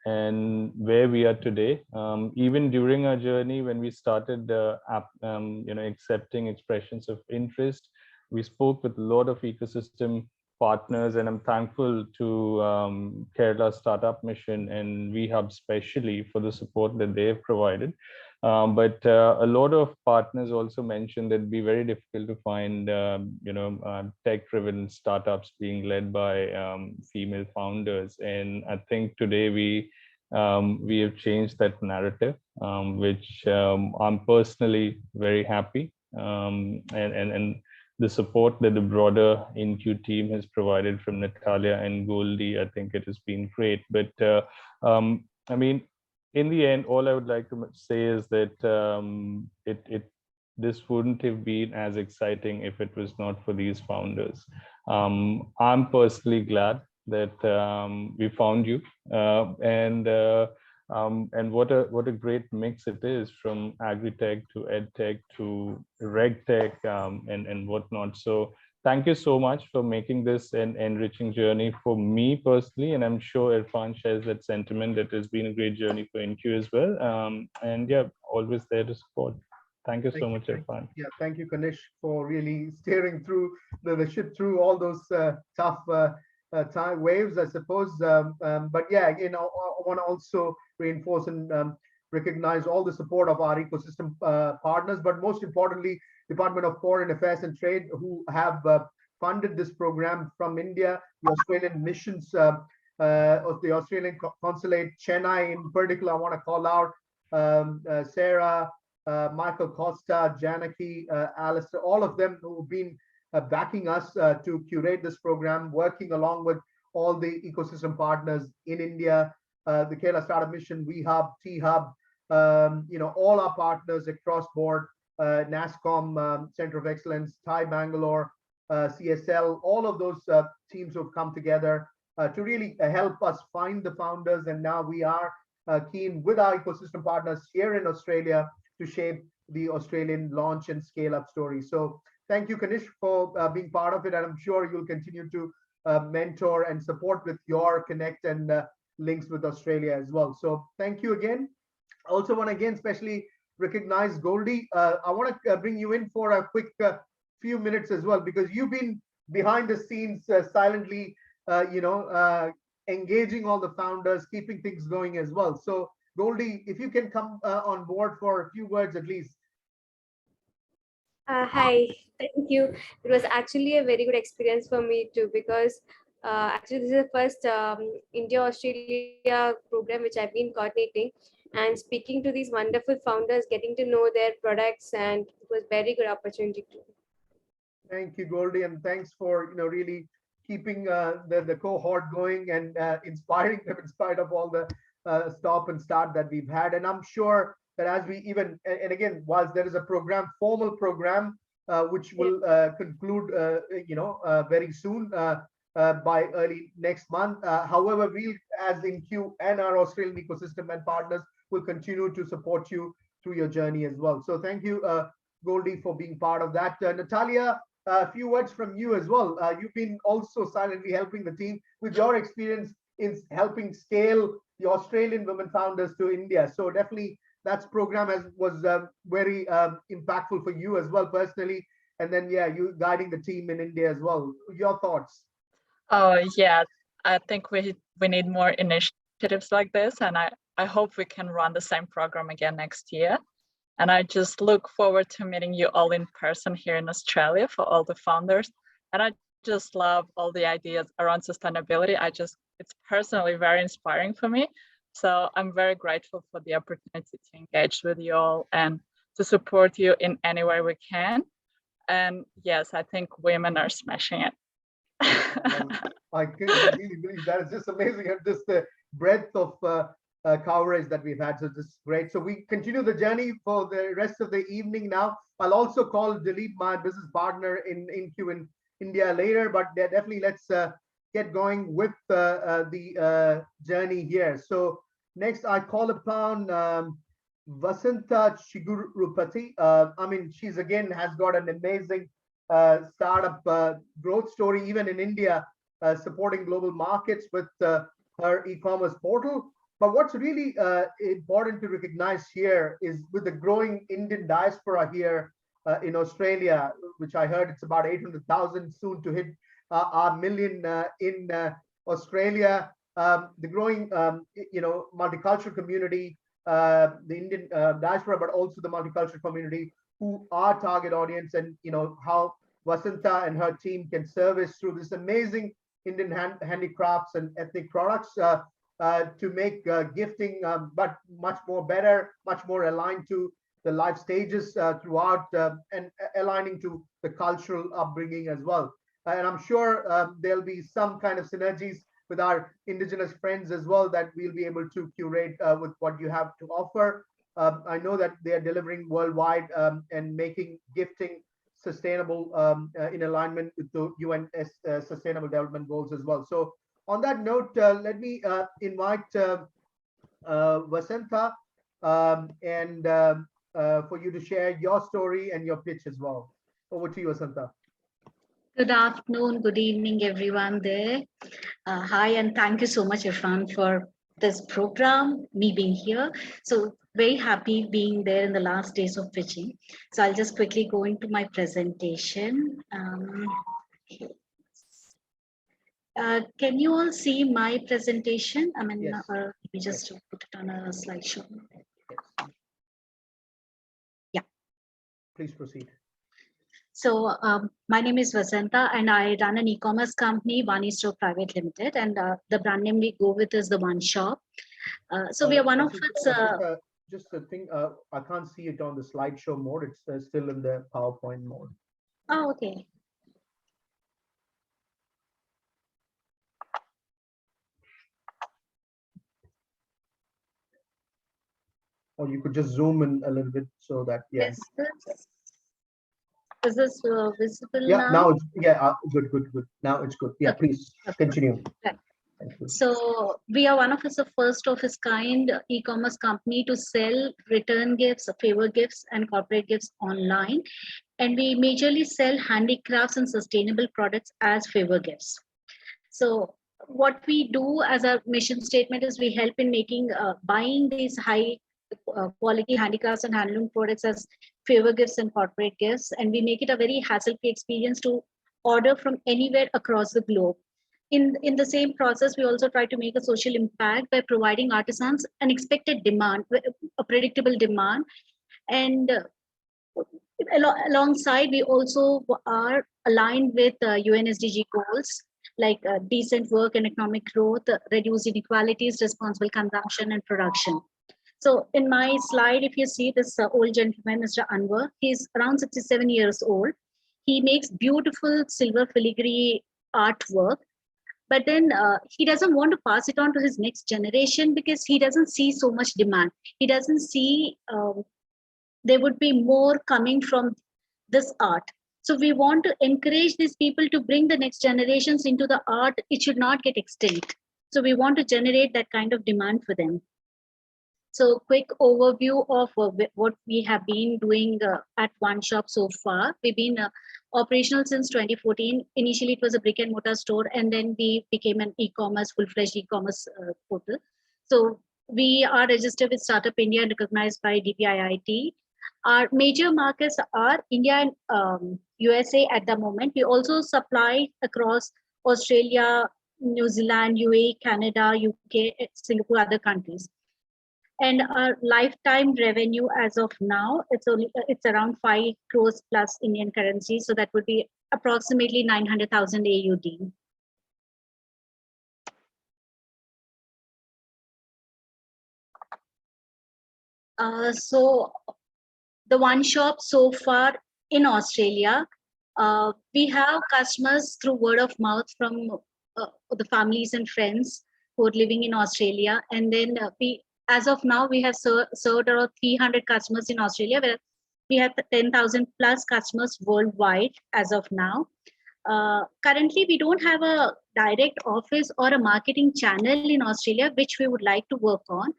and where we are today, even during our journey when we started accepting expressions of interest, we spoke with a lot of ecosystem partners, and I'm thankful to Kerala Startup Mission and VHub especially for the support that they have provided. But a lot of partners also mentioned that it'd be very difficult to find, tech-driven startups being led by female founders. And I think today we have changed that narrative, which I'm personally very happy. And the support that the broader inQ team has provided from Natalia and Goldie, I think it has been great. But I mean, in the end, all I would like to say is that this wouldn't have been as exciting if it was not for these founders. I'm personally glad that we found you, and what a great mix it is, from agri-tech to ed-tech to reg-tech and whatnot. So thank you so much for making this an enriching journey for me personally, and I'm sure Irfan shares that sentiment that has been a great journey for inQ as well. And yeah, always there to support. Thank you so much, Irfan. Yeah, thank you, Kanish, for really steering through the ship through all those tough time waves, I suppose. But yeah, I want to also reinforce and recognize all the support of our ecosystem partners, but most importantly, Department of Foreign Affairs and Trade, who have funded this program from India, the Australian missions of the Australian consulate, Chennai in particular. I want to call out Sarah, Michael Costa, Janaki, Alistair, all of them who have been backing us to curate this program, working along with all the ecosystem partners in India, the Kerala Startup Mission, VHub, T-Hub, all our partners across board, NASCOM, Center of Excellence, Thai Bangalore, CSL, all of those teams who have come together to really help us find the founders. And now we are keen with our ecosystem partners here in Australia to shape the Australian launch and scale up story. So thank you, Kanish, for being part of it. And I'm sure you'll continue to mentor and support with your connect and links with Australia as well. So thank you again. I also want to again especially recognize Goldie. I want to bring you in for a quick few minutes as well, because you've been behind the scenes silently, engaging all the founders, keeping things going as well. So Goldie, if you can come on board for a few words at least. Hi, thank you. It was actually a very good experience for me too, because actually this is the first India-Australia program which I've been coordinating, and speaking to these wonderful founders, getting to know their products, and it was very good opportunity too. Thank you, Goldie, and thanks for really keeping the cohort going and inspiring them in spite of all the stop and start that we've had. And I'm sure that as we even, and again, whilst there is a program, formal program, which will conclude, very soon by early next month. However, we as inQ and our Australian ecosystem and partners will continue to support you through your journey as well. So thank you, Goldie, for being part of that. Natalia, a few words from you as well. You've been also silently helping the team with your experience in helping scale the Australian women founders to India. So definitely that program was very impactful for you as well personally. And then, yeah, you guiding the team in India as well. Your thoughts? Oh, yeah, I think we need more initiatives like this. And I hope we can run the same program again next year. And I just look forward to meeting you all in person here in Australia for all the founders. And I just love all the ideas around sustainability. It's personally very inspiring for me. So I'm very grateful for the opportunity to engage with you all and to support you in any way we can. And yes, I think women are smashing it. I can really believe that. It's just amazing, and just the breadth of coverage that we've had. So this is great. So we continue the journey for the rest of the evening now. I'll also call Dilip, my business partner in inQ in India later, but definitely let's get going with the journey here. So next I call upon Vasanta Chigurupati. She's again has got an amazing startup growth story, even in India, supporting global markets with her e-commerce portal. But what's really important to recognize here is with the growing Indian diaspora here in Australia, which I heard it's about 800,000, soon to hit our million in Australia, the growing, multicultural community, the Indian diaspora, but also the multicultural community who are target audience, and how Vasanta and her team can service through this amazing Indian handicrafts and ethnic products to make gifting but much more better, much more aligned to the life stages throughout and aligning to the cultural upbringing as well. And I'm sure there'll be some kind of synergies with our indigenous friends as well that we'll be able to curate with what you have to offer. I know that they are delivering worldwide and making gifting sustainable in alignment with the UN Sustainable Development Goals as well. So on that note, let me invite Vasanta and for you to share your story and your pitch as well. Over to you, Vasanta. Good afternoon, good evening, everyone there. Hi, and thank you so much, Irfan, for this program, me being here. So very happy being there in the last days of pitching. So I'll just quickly go into my presentation. Can you all see my presentation? I mean, yes. let me just put it on a slideshow. Yeah. Please proceed. So my name is Vasanta, and I run an e-commerce company, Vani Store Private Limited, and the brand name we go with is the One Shop. So we are one of its. Just a thing, I can't see it on the slideshow mode. It's still in the PowerPoint mode. Oh, okay. Or you could just zoom in a little bit so that, yeah. Is this visible yeah, now? it's, good. Now it's good. Yeah, okay. Please continue. Okay. So we are one of the first of its kind e-commerce company to sell return gifts, favor gifts, and corporate gifts online. And we majorly sell handicrafts and sustainable products as favor gifts. So what we do as a mission statement is we help in making buying these high quality handicrafts and handloom products as favor gifts and corporate gifts, and we make it a very hassle-free experience to order from anywhere across the globe. In the same process, we also try to make a social impact by providing artisans an expected demand, a predictable demand, and alongside we also are aligned with UN SDG goals like decent work and economic growth, reduce inequalities, responsible consumption and production. So in my slide, if you see this old gentleman, Mr. Anwar, he's around 67 years old. He makes beautiful silver filigree artwork, but then he doesn't want to pass it on to his next generation because he doesn't see so much demand. He doesn't see there would be more coming from this art. So we want to encourage these people to bring the next generations into the art. It should not get extinct. So we want to generate that kind of demand for them. So quick overview of what we have been doing at One Shop so far. We've been operational since 2014. Initially, it was a brick and mortar store, and then we became an e-commerce, full-fledged e-commerce portal. So we are registered with Startup India and recognized by DPIIT. Our major markets are India and USA at the moment. We also supply across Australia, New Zealand, UAE, Canada, UK, Singapore, other countries. And our lifetime revenue as of now, it's around 5 crores plus Indian currency. So that would be approximately 900,000 AUD. So the One Shop so far in Australia, we have customers through word of mouth from the families and friends who are living in Australia. And then as of now, we have served around 300 customers in Australia, where we have 10,000 plus customers worldwide as of now. Currently, we don't have a direct office or a marketing channel in Australia, which we would like to work on.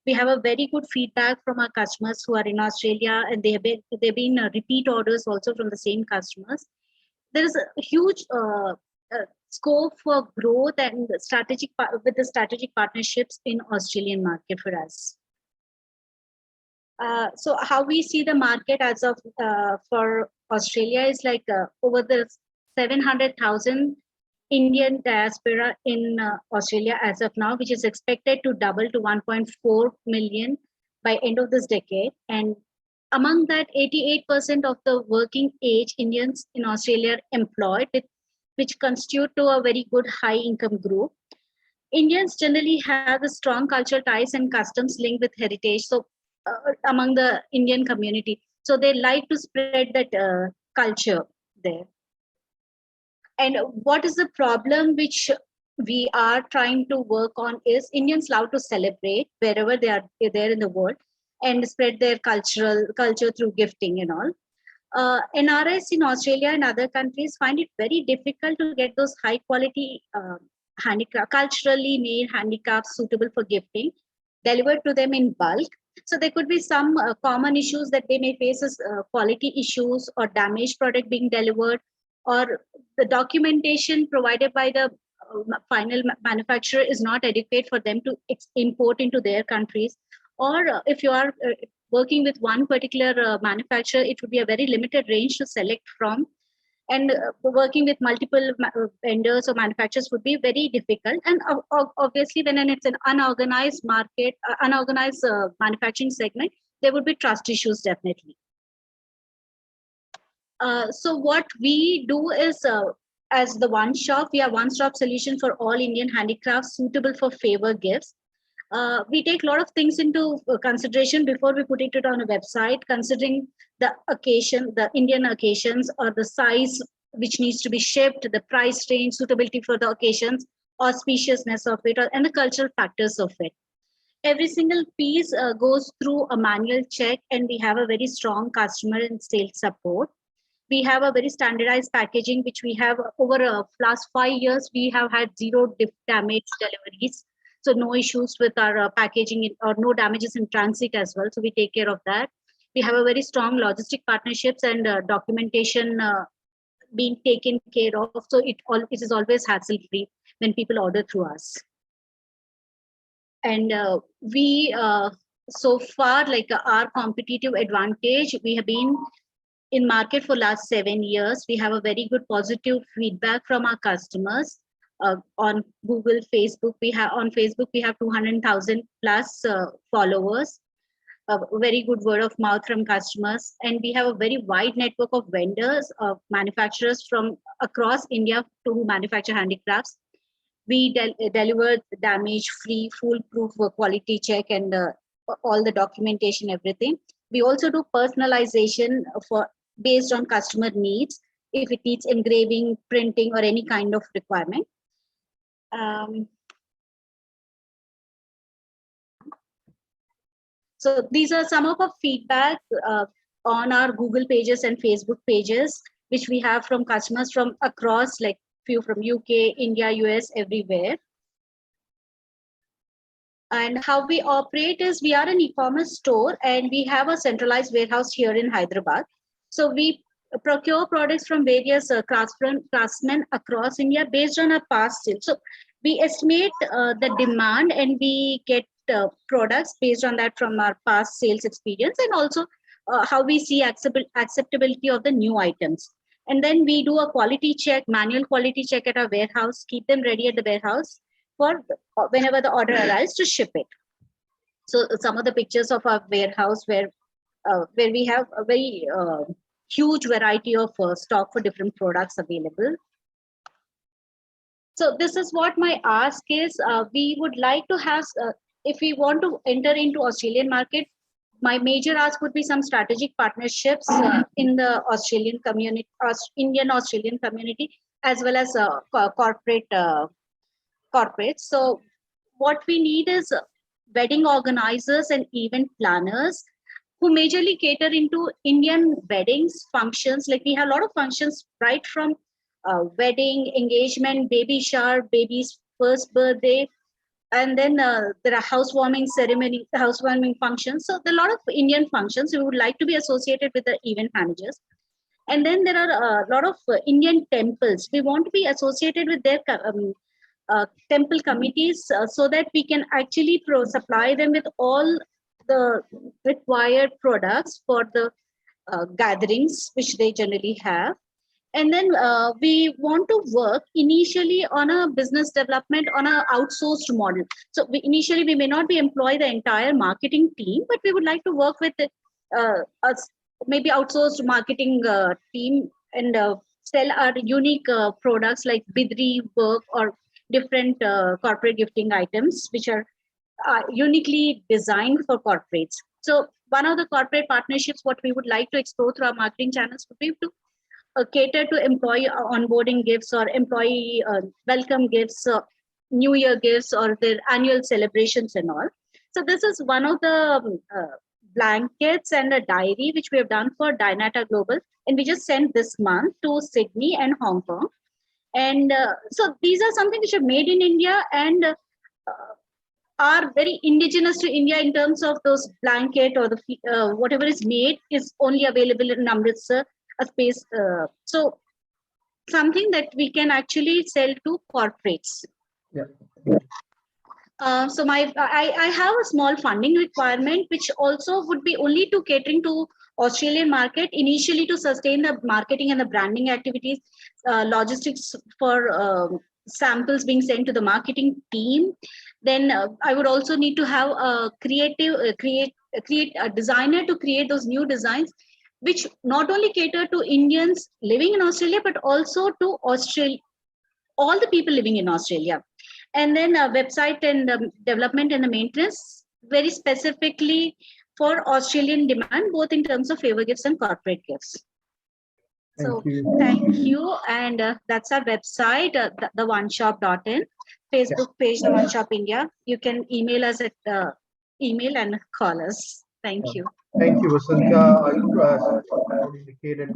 We have a very good feedback from our customers who are in Australia, and they've been repeat orders also from the same customers. There is a huge scope for growth and with the strategic partnerships in Australian market for us. So how we see the market as of for Australia is like over the 700,000 Indian diaspora in Australia as of now, which is expected to double to 1.4 million by end of this decade. And among that, 88% of the working age Indians in Australia are employed, which constitute to a very good high income group. Indians generally have a strong cultural ties and customs linked with heritage. So among the Indian community, so they like to spread that culture there. And what is the problem which we are trying to work on is Indians love to celebrate wherever they are there in the world and spread their culture through gifting and all. NRIs in Australia and other countries find it very difficult to get those high quality culturally made handicrafts suitable for gifting delivered to them in bulk. So there could be some common issues that they may face as quality issues or damaged product being delivered, or the documentation provided by the final manufacturer is not adequate for them to import into their countries. Or if you are working with one particular manufacturer, it would be a very limited range to select from. And working with multiple vendors or manufacturers would be very difficult. And obviously, when it's an unorganized market, unorganized manufacturing segment, there would be trust issues definitely. So what we do is, as the one shop, we have one-stop solution for all Indian handicrafts suitable for favor gifts. We take a lot of things into consideration before we put it on a website, considering the occasion, the Indian occasions, or the size which needs to be shipped, the price range, suitability for the occasions, auspiciousness of it, and the cultural factors of it. Every single piece goes through a manual check, and we have a very strong customer and sales support. We have a very standardized packaging, which we have over the last 5 years, we have had zero damage deliveries. So no issues with our packaging or no damages in transit as well. So we take care of that. We have a very strong logistic partnerships and documentation being taken care of. So it is always hassle-free when people order through us. And we, so far, like our competitive advantage, we have been in market for last 7 years. We have a very good positive feedback from our customers. On Google, Facebook, on Facebook we have 200,000 plus followers. A very good word of mouth from customers, and we have a very wide network of vendors, manufacturers from across India to manufacture handicrafts. We deliver damage-free, foolproof quality check and all the documentation, everything. We also do personalization based on customer needs, if it needs engraving, printing, or any kind of requirement. So these are some of our feedback on our Google pages and Facebook pages, which we have from customers from across, like few from UK, India, US, everywhere. And how we operate is, we are an e-commerce store and we have a centralized warehouse here in Hyderabad. So we procure products from various craftsmen across India based on our past sales. So we estimate the demand and we get products based on that from our past sales experience, and also how we see acceptability of the new items. And then we do a quality check, manual quality check at our warehouse, keep them ready at the warehouse for whenever the order arrives to ship it. So some of the pictures of our warehouse where we have a very huge variety of stock for different products available. So this is what my ask is. We would like to have, if we want to enter into Australian market, my major ask would be some strategic partnerships in the Australian community, Indian Australian community, as well as corporates. So what we need is wedding organizers and event planners who majorly cater into Indian weddings, functions. Like we have a lot of functions, right from wedding, engagement, baby shower, baby's first birthday, and then there are housewarming ceremony, housewarming functions. So there are a lot of Indian functions. We would like to be associated with the event managers. And then there are a lot of Indian temples. We want to be associated with their temple committees so that we can actually supply them with all the required products for the gatherings which they generally have. And then we want to work initially on a business development on a outsourced model. So initially we may not be employ the entire marketing team, but we would like to work with us, maybe outsourced marketing team, and sell our unique products like Bidri work or different corporate gifting items, which are uniquely designed for corporates. So one of the corporate partnerships, what we would like to explore through our marketing channels would be to cater to employee onboarding gifts or employee welcome gifts, New Year gifts, or their annual celebrations and all. So this is one of the blankets and a diary which we have done for Dynata Global, and we just sent this month to Sydney and Hong Kong. And so these are something which are made in India and are very indigenous to India in terms of those blanket or the whatever is made is only available in Amritsar, a space. So something that we can actually sell to corporates. Yeah. So I have a small funding requirement, which also would be only to catering to Australian market initially to sustain the marketing and the branding activities, logistics for samples being sent to the marketing team. Then I would also need to have a create a designer to create those new designs, which not only cater to Indians living in Australia, but also to all the people living in Australia. And then website and development and the maintenance, very specifically for Australian demand, both in terms of favor gifts and corporate gifts. Thank you. Thank you. And that's our website, theoneshop.in, Facebook page, The One Shop India. You can email us at email and call us. Thank you. Thank you, Vasanta. I indicated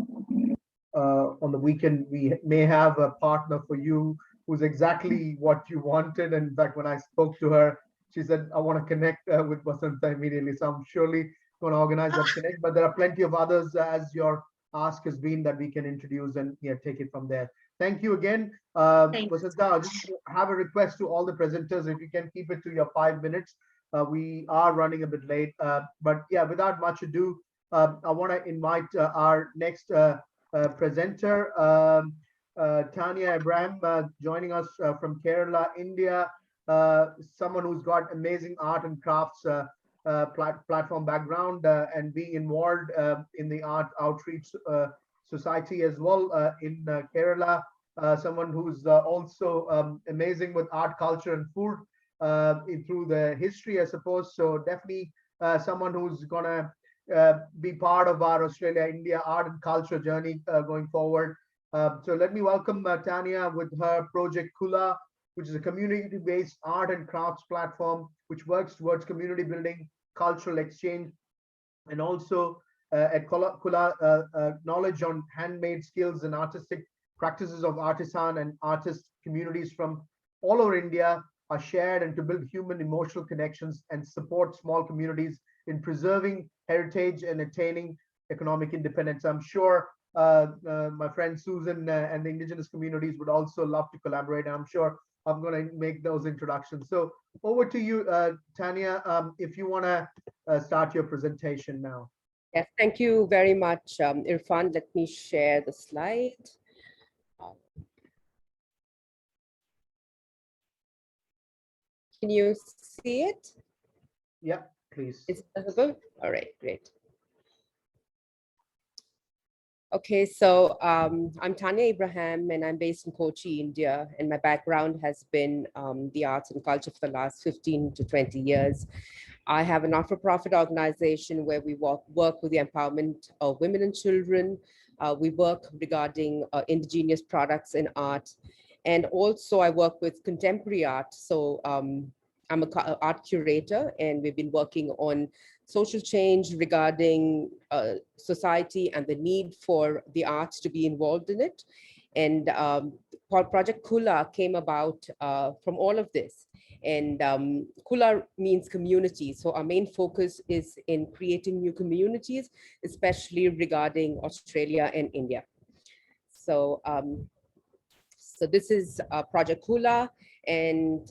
on the weekend, we may have a partner for you who's exactly what you wanted. And in fact, when I spoke to her, she said, I want to connect with Vasanta immediately. So I'm surely going to organize that connect. But there are plenty of others, as your ask has been, that we can introduce and take it from there. Thank you again. Vasanta, I just have a request to all the presenters, if you can keep it to your 5 minutes. We are running a bit late. But yeah, without much ado, I want to invite our next presenter, Tanya Abraham, joining us from Kerala, India, someone who's got amazing art and crafts platform background and being involved in the art outreach society as well in Kerala, someone who's also amazing with art, culture and food through the history, I suppose. So definitely someone who's gonna be part of our Australia-India art and culture journey going forward. So let me welcome Tanya with her project Kula, which is a community-based art and crafts platform which works towards community building, cultural exchange, and also at Kula, knowledge on handmade skills and artistic practices of artisan and artist communities from all over India are shared, and to build human emotional connections and support small communities in preserving heritage and attaining economic independence. I'm sure my friend Susan and the indigenous communities would also love to collaborate. And I'm sure I'm going to make those introductions. So over to you, Tanya, if you want to start your presentation now. Yes, thank you very much, Irfan. Let me share the slide. Can you see it? Yeah, please. Is it visible? All right, great. Okay, so I'm Tanya Abraham and I'm based in Kochi, India, and my background has been the arts and culture for the last 15 to 20 years. I have a not-for-profit organization where we work with the empowerment of women and children. We work regarding indigenous products in art. And also I work with contemporary art. So I'm an art curator, and we've been working on social change regarding society and the need for the arts to be involved in it. And Project Kula came about from all of this. And Kula means community. So our main focus is in creating new communities, especially regarding Australia and India. So, so this is Project Kula, and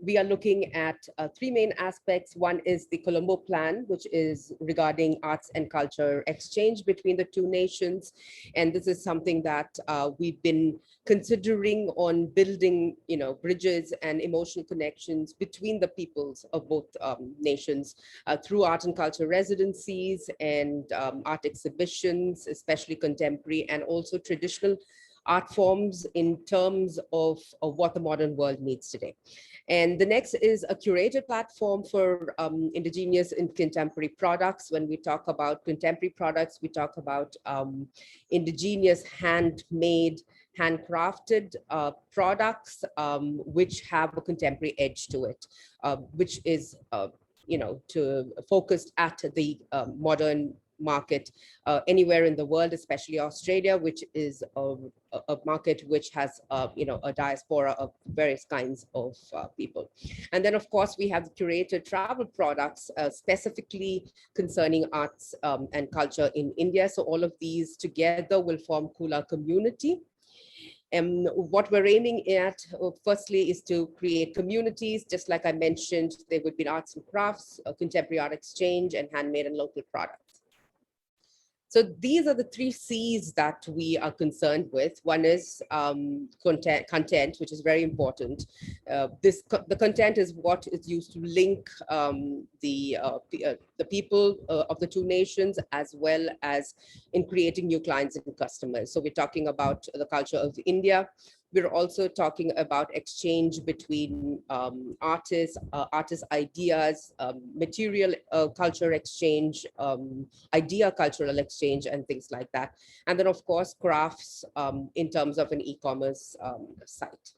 we are looking at three main aspects. One is the Colombo Plan, which is regarding arts and culture exchange between the two nations. And this is something that we've been considering on building, bridges and emotional connections between the peoples of both nations through art and culture residencies and art exhibitions, especially contemporary and also traditional art forms in terms of what the modern world needs today. And the next is a curated platform for indigenous and contemporary products. When we talk about contemporary products, we talk about indigenous, handmade, handcrafted products, which have a contemporary edge to it, which is, focused at the modern market anywhere in the world, especially Australia, which is a market which has a diaspora of various kinds of people. And then of course we have curated travel products specifically concerning arts and culture in India. So all of these together will form Kula Community. And what we're aiming at, firstly, is to create communities. Just like I mentioned, there would be arts and crafts, contemporary art exchange, and handmade and local products. So these are the three C's that we are concerned with. One is content, which is very important. The content is what is used to link the people of the two nations, as well as in creating new clients and customers. So we're talking about the culture of India. We're also talking about exchange between artists, artist ideas, material culture exchange, idea cultural exchange, and things like that. And then, of course, crafts in terms of an e-commerce site.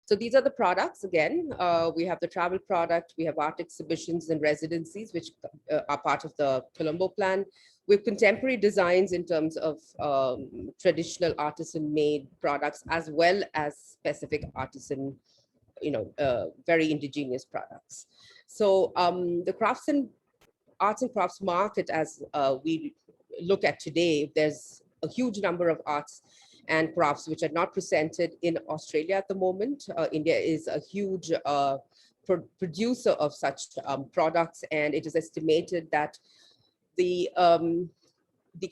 So these are the products. Again, we have the travel product, we have art exhibitions and residencies, which are part of the Colombo Plan. We have contemporary designs in terms of traditional artisan-made products, as well as specific artisan, very indigenous products. So the crafts and arts and crafts market, as we look at today, there's a huge number of arts and crafts which are not presented in Australia at the moment. India is a huge producer of such products, and it is estimated that the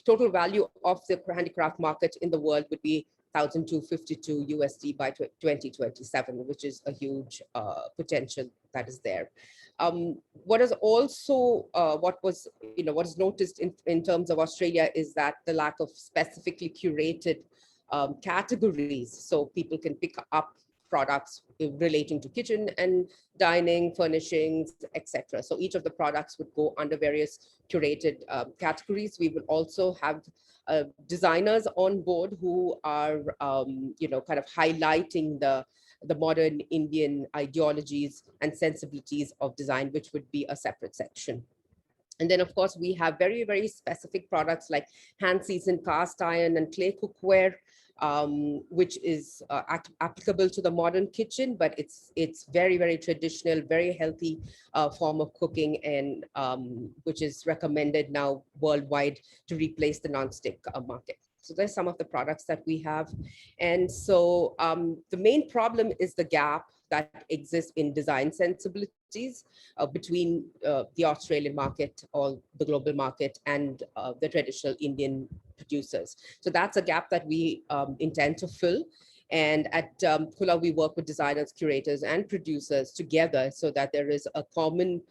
total value of the handicraft market in the world would be $1,252 USD by 2027, which is a huge potential that is there. What is also what is noticed in terms of Australia is that the lack of specifically curated categories, so people can pick up products relating to kitchen and dining, furnishings, etc. So each of the products would go under various curated categories. We will also have designers on board who are, kind of highlighting the modern Indian ideologies and sensibilities of design, which would be a separate section. And then, of course, we have very, very specific products like hand-seasoned cast iron and clay cookware, which is applicable to the modern kitchen, but it's very, very traditional, very healthy form of cooking, and which is recommended now worldwide to replace the non-stick market. So there's some of the products that we have. And so the main problem is the gap that exists in design sensibilities between the Australian market or the global market and the traditional Indian producers. So that's a gap that we intend to fill. And at Kula, we work with designers, curators, and producers together so that there is a common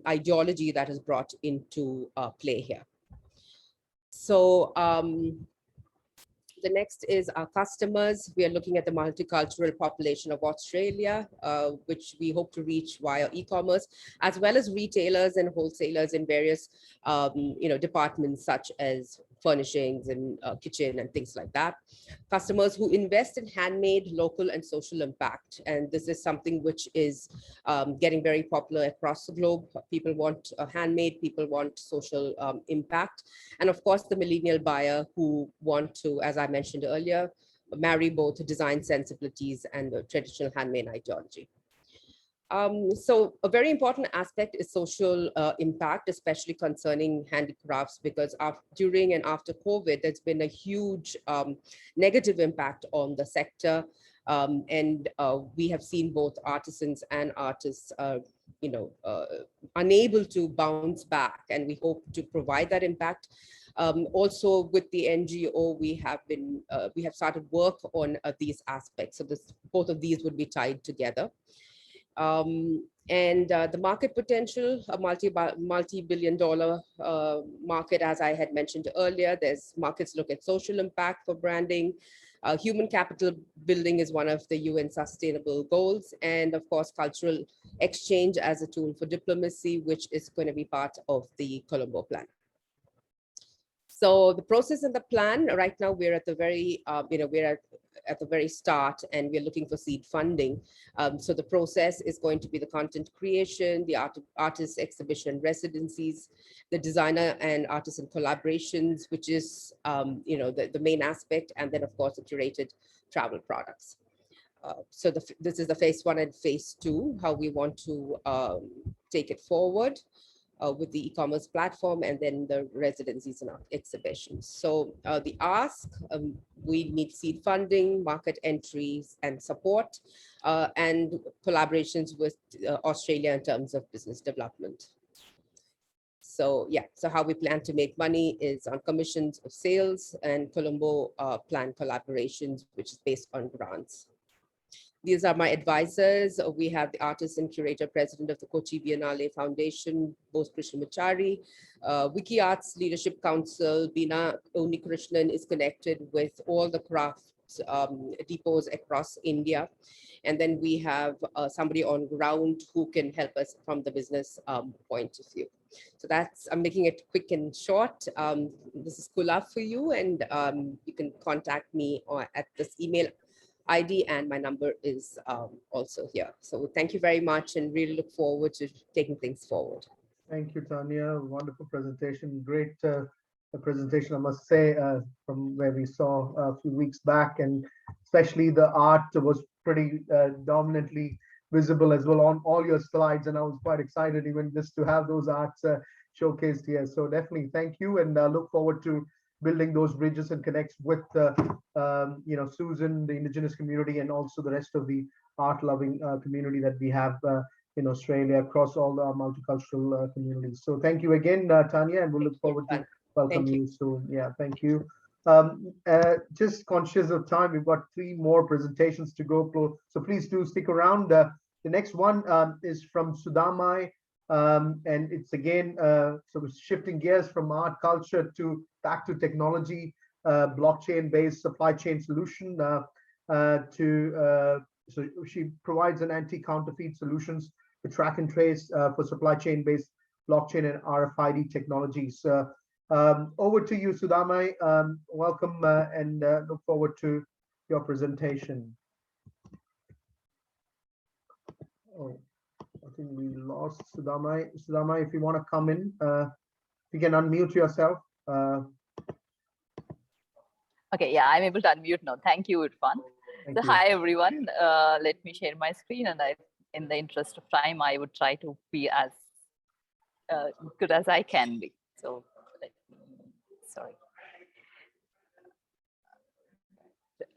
ideology that is brought into play here. So the next is our customers. We are looking at the multicultural population of Australia, which we hope to reach via e-commerce, as well as retailers and wholesalers in various departments such as furnishings and kitchen and things like that. Customers who invest in handmade, local, and social impact. And this is something which is getting very popular across the globe. People want handmade, people want social impact. And of course, the millennial buyer who want to, as I mentioned earlier, marry both design sensibilities and the traditional handmade ideology. So a very important aspect is social impact, especially concerning handicrafts, because during and after COVID, there's been a huge negative impact on the sector. And we have seen both artisans and artists, unable to bounce back, and we hope to provide that impact. Also with the NGO, we have started work on these aspects. So both of these would be tied together. And the market potential, a multi-billion dollar market, as I had mentioned earlier. There's markets look at social impact for branding. Human capital building is one of the UN sustainable goals. And of course, cultural exchange as a tool for diplomacy, which is going to be part of the Colombo plan. So the process and the plan, right now we're at the very, we're at the very start, and we're looking for seed funding. So the process is going to be the content creation, the artist exhibition residencies, the designer and artisan collaborations, which is, the main aspect, and then of course the curated travel products. So this is the phase 1 and phase 2, how we want to take it forward. With the e-commerce platform, and then the residencies and exhibitions. So the ask, we need seed funding, market entries and support, and collaborations with Australia in terms of business development. So yeah, so how we plan to make money is on commissions of sales, and Colombo plan collaborations, which is based on grants. These are my advisors. We have the artist and curator president of the Kochi Biennale Foundation, Bose Krishnamachari. Wiki Arts Leadership Council, Bina Krishnan, is connected with all the craft depots across India. And then we have somebody on ground who can help us from the business point of view. So I'm making it quick and short. This is Kula for you, and you can contact me at this email ID, and my number is also here. So thank you very much, and really look forward to taking things forward. Thank you, Tanya. Wonderful presentation. Great presentation, I must say, from where we saw a few weeks back, and especially the art was pretty dominantly visible as well on all your slides. And I was quite excited even just to have those arts showcased here. So definitely thank you, and look forward to building those bridges and connects with Susan, the indigenous community, and also the rest of the art-loving community that we have in Australia across all the multicultural communities. So thank you again, Tanya, and we'll look forward to welcome you soon. Yeah, thank you. Just conscious of time, we've got 3 more presentations to go, so please do stick around. The next one is from Sudhamai. And it's again sort of shifting gears from art culture back to technology, blockchain-based supply chain solution. So she provides an anti-counterfeit solutions to track and trace for supply chain-based blockchain and RFID technologies. Over to you, Sudhamai. Welcome, and look forward to your presentation. Oh. I think we lost Sudhamai. Sudhamai, if you want to come in, you can unmute yourself. Okay, yeah, I'm able to unmute now. Thank you, Irfan. So hi, everyone. Let me share my screen, and in the interest of time, I would try to be as good as I can be. So, sorry.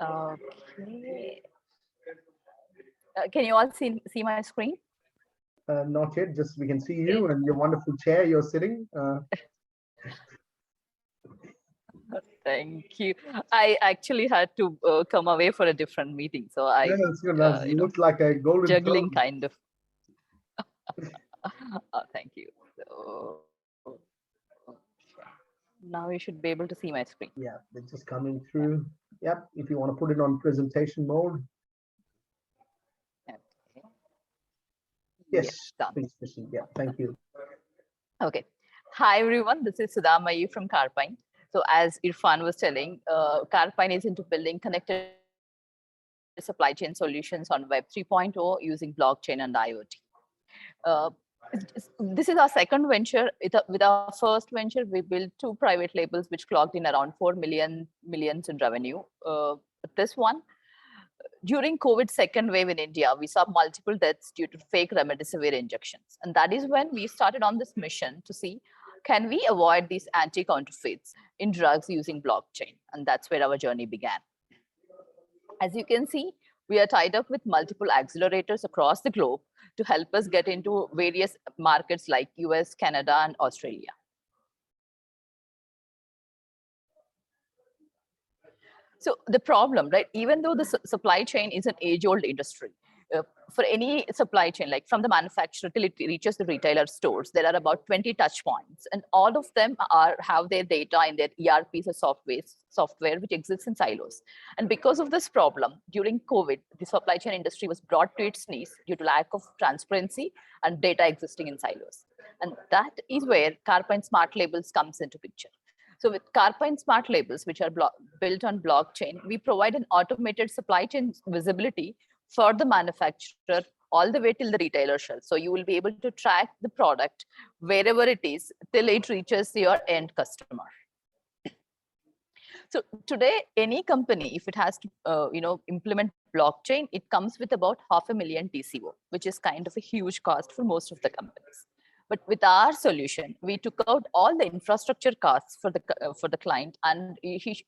Okay. Can you all see my screen? Not yet, just we can see you and your wonderful chair you're sitting. Thank you. I actually had to come away for a different meeting, so I looks like a golden juggling throne. kind of. Thank you. So, now you should be able to see my screen. Yeah, it's just coming through. Yep, if you want to put it on presentation mode. Yes, please proceed. Yeah, thank you. Okay. Hi, everyone. This is Sudhamai from Carpine. So as Irfan was telling, Carpine is into building connected supply chain solutions on Web 3.0 using blockchain and IoT. This is our second venture. With our first venture, we built 2 private labels, which clocked in around 4 million in revenue. This one, during COVID second wave in India, we saw multiple deaths due to fake remdesivir injections. And that is when we started on this mission to see, can we avoid these anti-counterfeits in drugs using blockchain? And that's where our journey began. As you can see, We are tied up with multiple accelerators across the globe to help us get into various markets like US, Canada, and Australia. So the problem, right, even though the supply chain is an age-old industry, for any supply chain, like from the manufacturer till it reaches the retailer stores, there are about 20 touch points, and all of them have their data in their ERPs or software which exists in silos. And because of this problem, during COVID, the supply chain industry was brought to its knees due to lack of transparency and data existing in silos. And that is where Carpine Smart Labels comes into picture. So with Carpine Smart Labels, which are built on blockchain, we provide an automated supply chain visibility for the manufacturer all the way till the retailer shelf. So you will be able to track the product wherever it is till it reaches your end customer. So today, any company, if it has to implement blockchain, it comes with about $500,000 TCO, which is kind of a huge cost for most of the companies. But with our solution, we took out all the infrastructure costs for the client, and it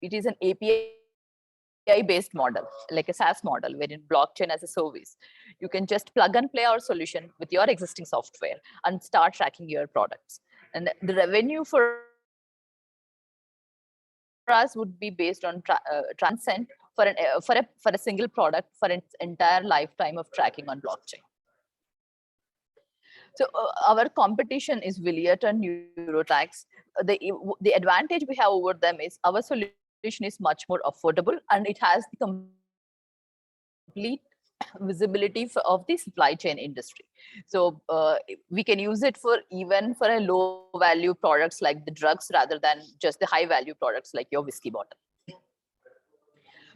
is an API-based model, like a SaaS model, wherein blockchain as a service. You can just plug and play our solution with your existing software and start tracking your products. And the revenue for us would be based on transcend for a single product for its entire lifetime of tracking on blockchain. So our competition is Wiliot and Neurotax. The advantage we have over them is our solution is much more affordable, and it has the complete visibility of the supply chain industry. So we can use it even for a low value products like the drugs rather than just the high value products like your whiskey bottle.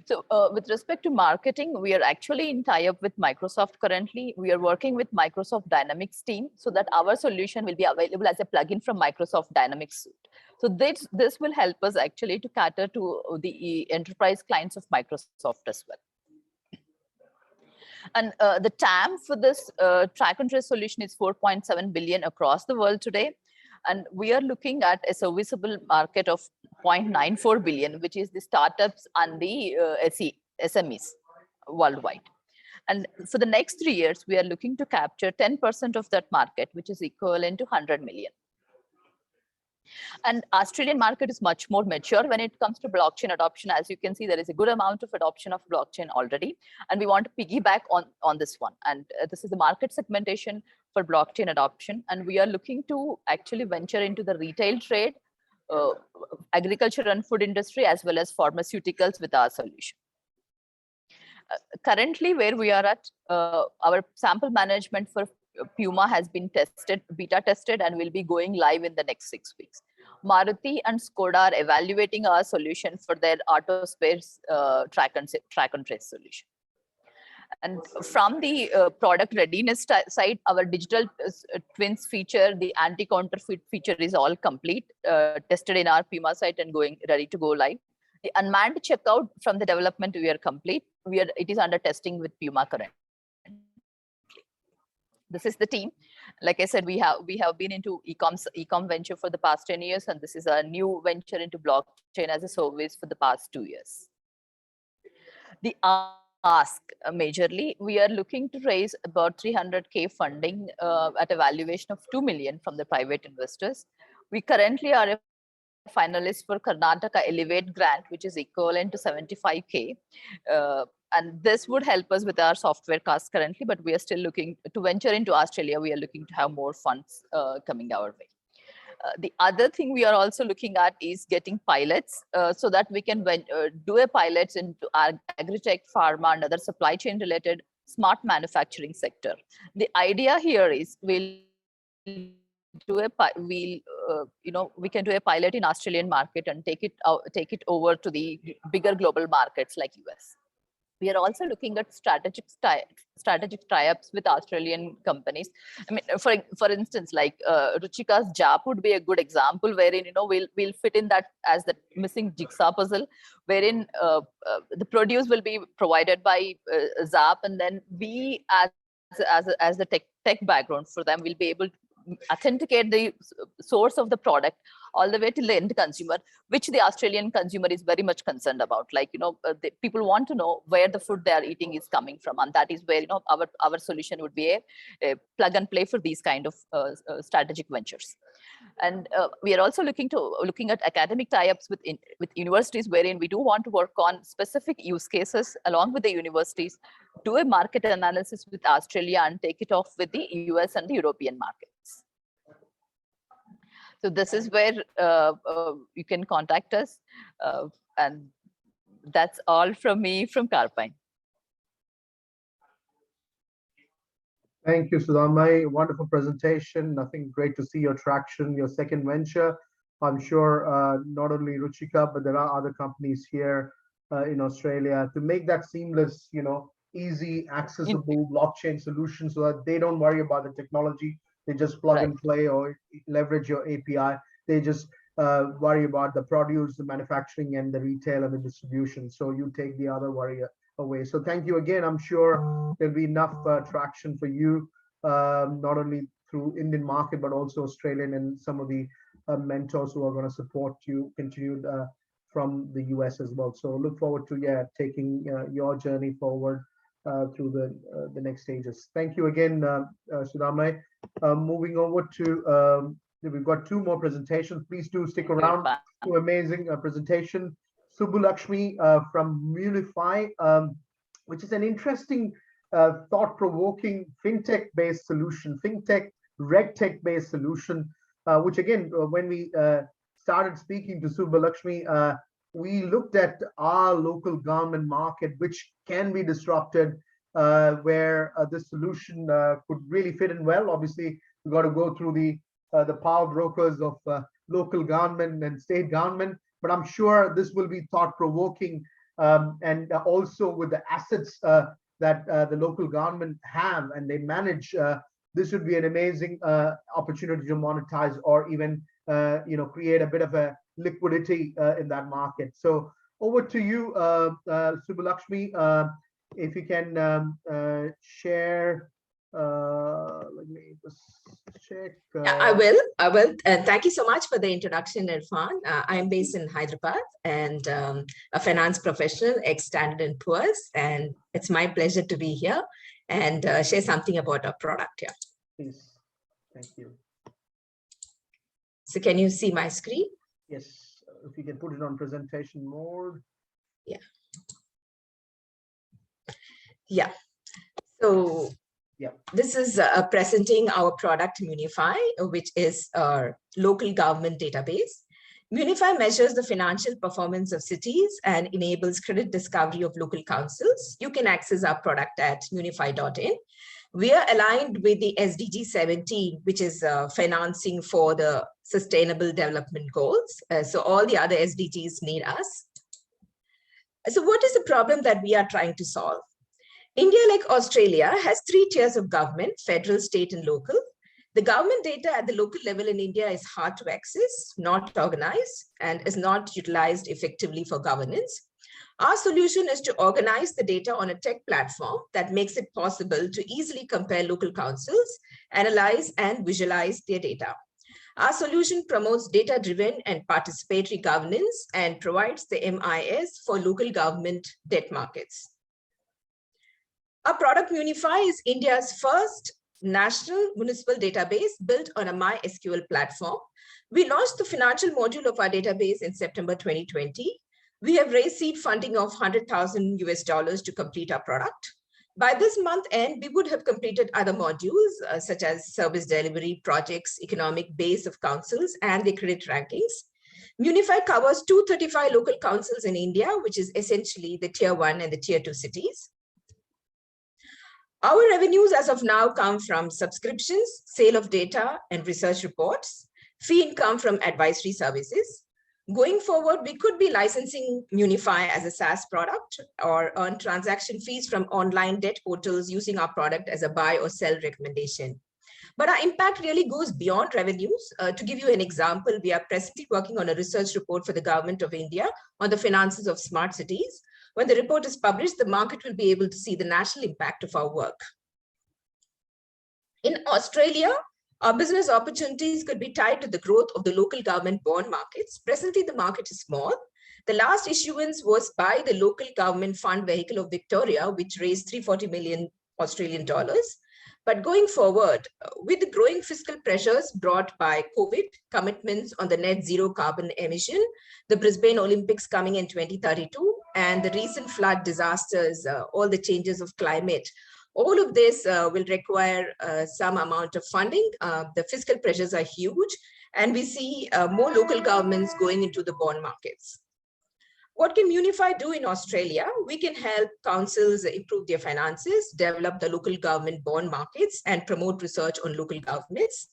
So with respect to marketing, we are actually in tie-up with Microsoft currently. We are working with Microsoft Dynamics team so that our solution will be available as a plugin from Microsoft Dynamics suite. So this will help us actually to cater to the enterprise clients of Microsoft as well. And the TAM for this track and trace solution is 4.7 billion across the world today. And we are looking at a serviceable market of 0.94 billion, which is the startups and the SMEs worldwide. And for the next 3 years, we are looking to capture 10% of that market, which is equivalent to 100 million. And Australian market is much more mature when it comes to blockchain adoption. As you can see, there is a good amount of adoption of blockchain already, and we want to piggyback on this one. And this is the market segmentation for blockchain adoption. And we are looking to actually venture into the retail trade, agriculture and food industry, as well as pharmaceuticals with our solution. Currently, where we are at, our sample management for Puma has been beta tested, and will be going live in the next 6 weeks. Maruti and Skoda are evaluating our solution for their auto spares track and trace solution. And from the product readiness side, our digital twins feature, the anti-counterfeit feature is all complete, tested in our Puma site and ready to go live. The unmanned checkout from the development, we are complete. It is under testing with Puma currently. This is the team. Like I said, we have been into e-com venture for the past 10 years, and this is a new venture into blockchain as a service for the past 2 years. The ask majorly, we are looking to raise about 300K funding at a valuation of 2 million from the private investors. We currently are a finalist for Karnataka Elevate grant, which is equivalent to 75K. And this would help us with our software costs currently, but we are still looking to venture into Australia. We are looking to have more funds coming our way. The other thing we are also looking at is getting pilots so that we can do a pilot into our agri-tech, pharma, and other supply chain related smart manufacturing sector. The idea here is we can do a pilot in Australian market and take it over to the bigger global markets like US. We are also looking at strategic tie-ups with Australian companies. I mean, for instance, like Ruchika's JAP would be a good example, wherein we'll fit in that as the missing jigsaw puzzle, wherein the produce will be provided by ZAP, and then we as the tech background for them will be able authenticate the source of the product all the way till the end consumer, which the Australian consumer is very much concerned about. Like, people want to know where the food they are eating is coming from. And that is where, our solution would be a plug and play for these kind of strategic ventures. And we are also looking at academic tie-ups with universities, wherein we do want to work on specific use cases along with the universities, do a market analysis with Australia and take it off with the US and the European markets. So this is where you can contact us. And that's all from me from Carpine. Thank you, Sudhamai. Wonderful presentation. Nothing great to see your traction, your second venture. I'm sure not only Ruchika, but there are other companies here in Australia to make that seamless, easy, accessible blockchain solution so that they don't worry about the technology. They just plug and play or leverage your API. They just worry about the produce, the manufacturing, and the retail and the distribution. So you take the other worry away. So thank you again. I'm sure there'll be enough traction for you, not only through Indian market, but also Australian and some of the mentors who are going to support you continued from the US as well. So look forward to taking your journey forward through the next stages. Thank you again, Sudhamai. Moving over to, we've got two more presentations. Please do stick around. Two amazing presentation. Subbulakshmi from Munify, which is an interesting, thought-provoking fintech-based solution, fintech, regtech-based solution, which again, when we started speaking to Subbulakshmi, we looked at our local government market, which can be disrupted, where this solution could really fit in well. Obviously, we've got to go through the power brokers of local government and state government, but I'm sure this will be thought-provoking, and also with the assets that the local government have and they manage, this would be an amazing opportunity to monetize or even create a bit of a liquidity in that market. So over to you, Subbulakshmi, if you can share. Let me just check. Yeah, I will. And thank you so much for the introduction, Irfan. I'm based in Hyderabad and a finance professional, ex-Standard & Poor's, and it's my pleasure to be here and share something about our product here. Please. Thank you. So can you see my screen? Yes, if you can put it on presentation mode. Yeah. Yeah. So this is presenting our product Munify, which is our local government database. Munify measures the financial performance of cities and enables credit discovery of local councils. You can access our product at munify.in. We are aligned with the SDG 17, which is financing for the Sustainable Development Goals. So all the other SDGs need us. So what is the problem that we are trying to solve? India, like Australia, has 3 tiers of government: federal, state, and local. The government data at the local level in India is hard to access, not organized, and is not utilized effectively for governance. Our solution is to organize the data on a tech platform that makes it possible to easily compare local councils, analyze and visualize their data. Our solution promotes data-driven and participatory governance and provides the MIS for local government debt markets. Our product Munify is India's first national municipal database built on a MySQL platform. We launched the financial module of our database in September 2020. We have raised seed funding of $100,000 to complete our product. By this month end, we would have completed other modules such as service delivery, projects, economic base of councils, and the credit rankings. Munify covers 235 local councils in India, which is essentially the tier 1 and the tier 2 cities. Our revenues as of now come from subscriptions, sale of data and research reports, fee income from advisory services. Going forward, we could be licensing Munify as a SaaS product or earn transaction fees from online debt portals using our product as a buy or sell recommendation. But our impact really goes beyond revenues. To give you an example, we are presently working on a research report for the Government of India on the finances of smart cities. When the report is published, the market will be able to see the national impact of our work. In Australia, Our business opportunities could be tied to the growth of the local government bond markets. Presently, the market is small. The last issuance was by the local government fund vehicle of Victoria, which raised 340 million Australian dollars. But going forward, with the growing fiscal pressures brought by COVID, commitments on the net zero carbon emission, the Brisbane Olympics coming in 2032, and the recent flood disasters, all the changes of climate, all of this will require some amount of funding. The fiscal pressures are huge, and we see more local governments going into the bond markets. What can Unify do in Australia? We can help councils improve their finances, develop the local government bond markets, and promote research on local governments.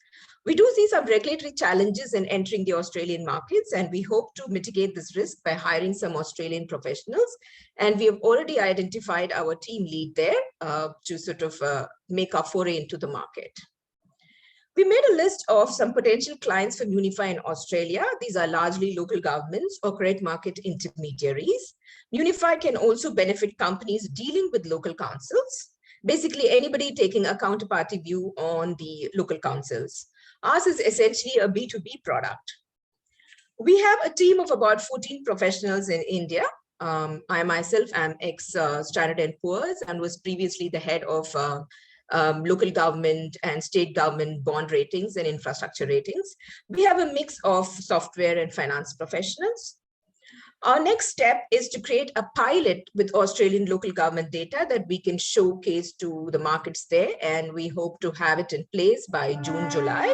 We do see some regulatory challenges in entering the Australian markets, and we hope to mitigate this risk by hiring some Australian professionals. And we have already identified our team lead there to sort of make our foray into the market. We made a list of some potential clients for Unify in Australia. These are largely local governments or credit market intermediaries. Unify can also benefit companies dealing with local councils, basically anybody taking a counterparty view on the local councils. Ours is essentially a B2B product. We have a team of about 14 professionals in India. I myself am ex-Standard & Poor's and was previously the head of local government and state government bond ratings and infrastructure ratings. We have a mix of software and finance professionals. Our next step is to create a pilot with Australian local government data that we can showcase to the markets there, and we hope to have it in place by June, July.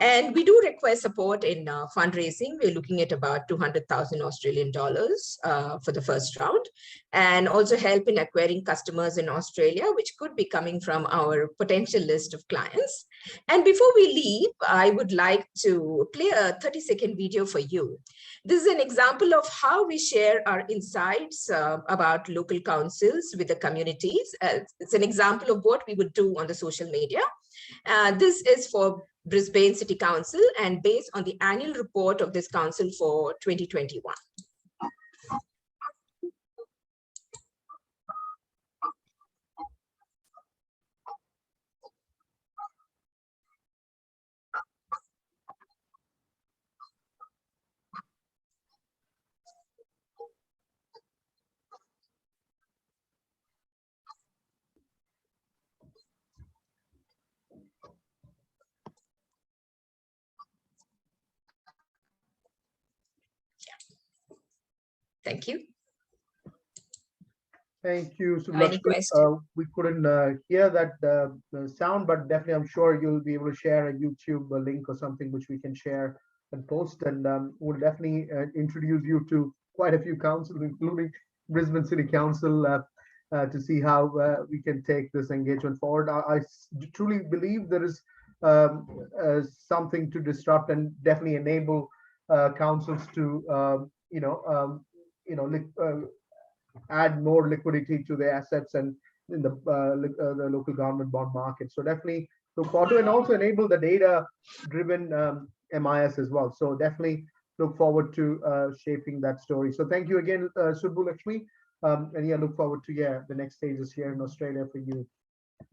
And we do require support in fundraising. We're looking at about 200,000 Australian dollars for the first round, and also help in acquiring customers in Australia, which could be coming from our potential list of clients. And before we leave, I would like to play a 30-second video for you. This is an example of how we share our insights about local councils with the communities. It's an example of what we would do on the social media. This is for Brisbane City Council and based on the annual report of this council for 2021. Thank you. Thank you, Any questions? We couldn't hear that sound, but definitely I'm sure you'll be able to share a YouTube link or something which we can share and post, and we'll definitely introduce you to quite a few councils, including Brisbane City Council, to see how we can take this engagement forward. I truly believe there is something to disrupt and definitely enable councils to add more liquidity to their assets and in the local government bond market. So definitely look forward to, and also enable the data-driven MIS as well. So definitely look forward to shaping that story. So thank you again, Subbu Lakshmi, and yeah, look forward to the next stages here in Australia for you.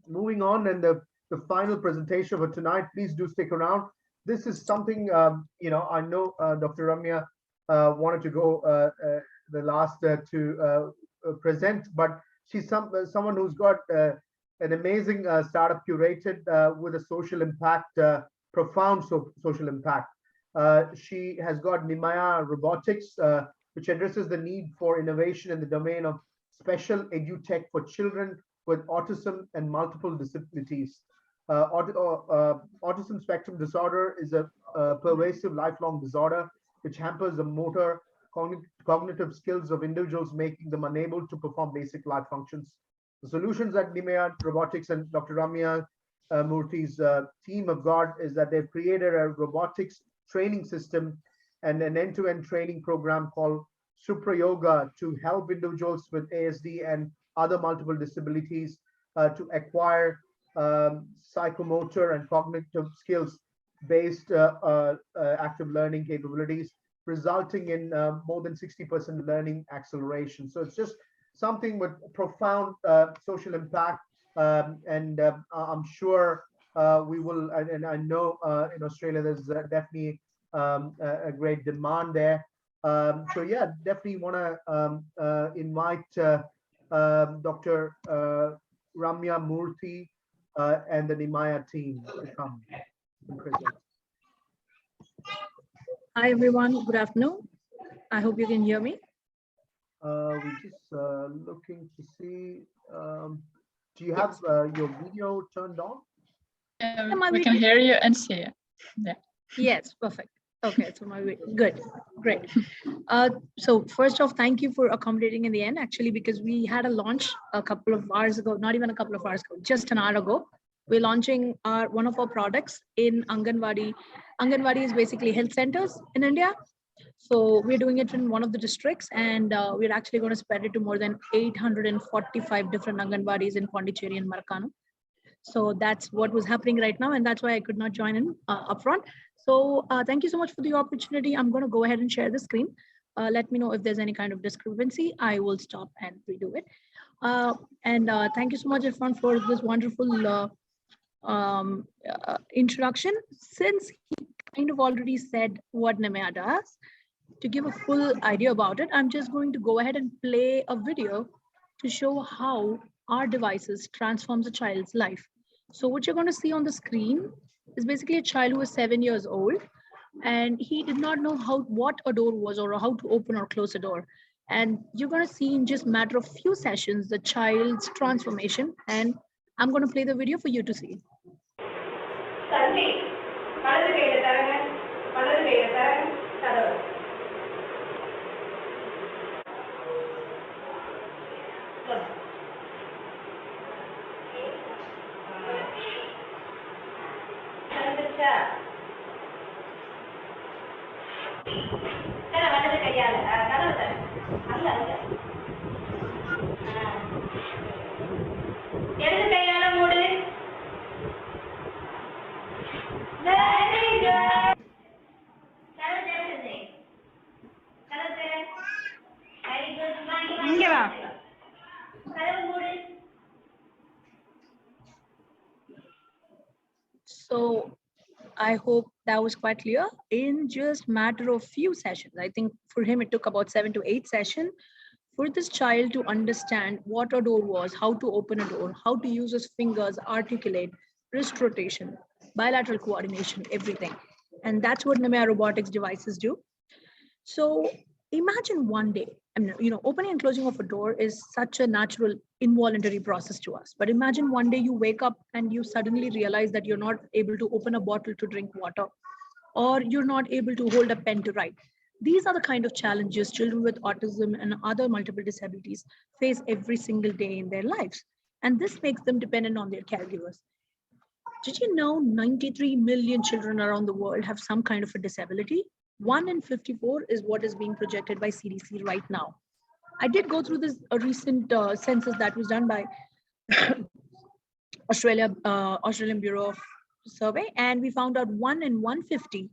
Moving on, and the final presentation for tonight. Please do stick around. This is something I know Dr. Ramya wanted to go the last to present, but she's someone who's got an amazing startup curated with a social impact, profound social impact. She has got Nimaya Robotics, which addresses the need for innovation in the domain of special edutech for children with autism and multiple disabilities. Autism spectrum disorder is a pervasive lifelong disorder which hampers the motor cognitive skills of individuals, making them unable to perform basic life functions. The solutions that Nimaya Robotics and Dr. Ramya Murthy's team have got is that they've created a robotics training system and an end-to-end training program called Supra Yoga to help individuals with ASD and other multiple disabilities to acquire psychomotor and cognitive skills based active learning capabilities, resulting in more than 60% learning acceleration. So it's just something with profound social impact, and I'm sure we will, and I know in Australia there's definitely a great demand there. So yeah, definitely want to invite Dr. Ramya Murthy and the Nimaya team to come and present. Hi everyone, good afternoon. I hope you can hear me. We're just looking to see, do you have your video turned on? We can hear you and see you. Yeah. Yes, perfect. Okay, so good, great. So first off, thank you for accommodating in the end, actually, because we had a launch a couple of hours ago, not even a couple of hours ago, just an hour ago. We're launching one of our products in Anganwadi. Anganwadi is basically health centers in India. So we're doing it in one of the districts, and we're actually going to spread it to more than 845 different Anganwadis in Pondicherry and Maracana. So that's what was happening right now, and that's why I could not join in upfront. So thank you so much for the opportunity. I'm going to go ahead and share the screen. Let me know if there's any kind of discrepancy. I will stop and redo it. Thank you so much, Irfan, for this wonderful introduction. Since he kind of already said what Nimaya does, to give a full idea about it, I'm just going to go ahead and play a video to show how our devices transforms a child's life. So what you're going to see on the screen is basically a child who is 7 years old, and he did not know what a door was or how to open or close a door. And you're going to see in just a matter of few sessions the child's transformation, and I'm going to play the video for you to see. So I hope that was quite clear. In just matter of few sessions, I think for him it took about 7 to 8 sessions for this child to understand what a door was, how to open a door, how to use his fingers, articulate, wrist rotation, bilateral coordination, everything. And that's what Nimaya robotics devices do. So imagine one day, I mean, opening and closing of a door is such a natural, involuntary process to us. But imagine one day you wake up and you suddenly realize that you're not able to open a bottle to drink water, or you're not able to hold a pen to write. These are the kind of challenges children with autism and other multiple disabilities face every single day in their lives. And this makes them dependent on their caregivers. Did you know 93 million children around the world have some kind of a disability? 1 in 54 is what is being projected by CDC right now. I did go through this recent census that was done by Australian Bureau of Survey, and we found out 1 in 150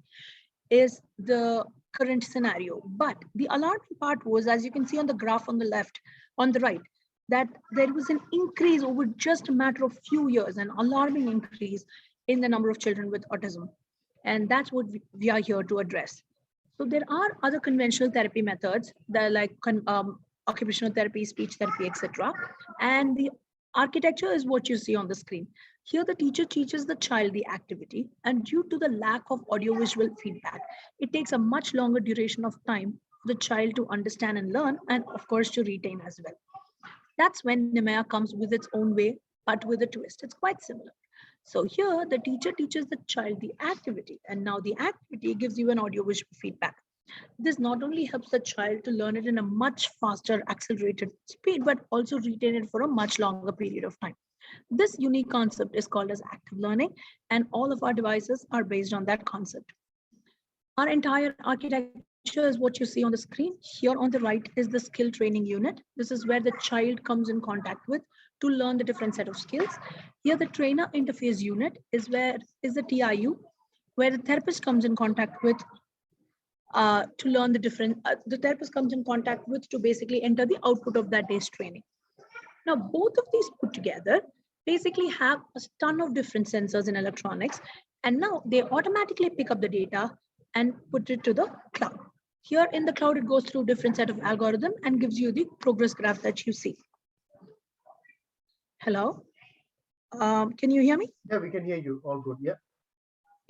is the current scenario. But the alarming part was, as you can see on the graph on the right, that there was an increase over just a matter of few years, an alarming increase in the number of children with autism. And that's what we are here to address. So there are other conventional therapy methods that are like occupational therapy, speech therapy, etc. And the architecture is what you see on the screen. Here, the teacher teaches the child the activity, and due to the lack of audiovisual feedback, it takes a much longer duration of time for the child to understand and learn, and of course, to retain as well. That's when Nimaya comes with its own way, but with a twist. It's quite similar. So here, the teacher teaches the child the activity, and now the activity gives you an audiovisual feedback. This not only helps the child to learn it in a much faster, accelerated speed, but also retain it for a much longer period of time. This unique concept is called as active learning, and all of our devices are based on that concept. Our entire architecture is what you see on the screen. Here on the right is the skill training unit. This is where the child comes in contact with to learn the different set of skills. Here, the trainer interface unit is the TIU, where the therapist comes in contact with to learn the therapist comes in contact with to basically enter the output of that day's training. Now, both of these put together basically have a ton of different sensors and electronics. And now they automatically pick up the data and put it to the cloud. Here in the cloud, it goes through different set of algorithm and gives you the progress graph that you see. Hello? Can you hear me? Yeah, we can hear you. All good. Yeah.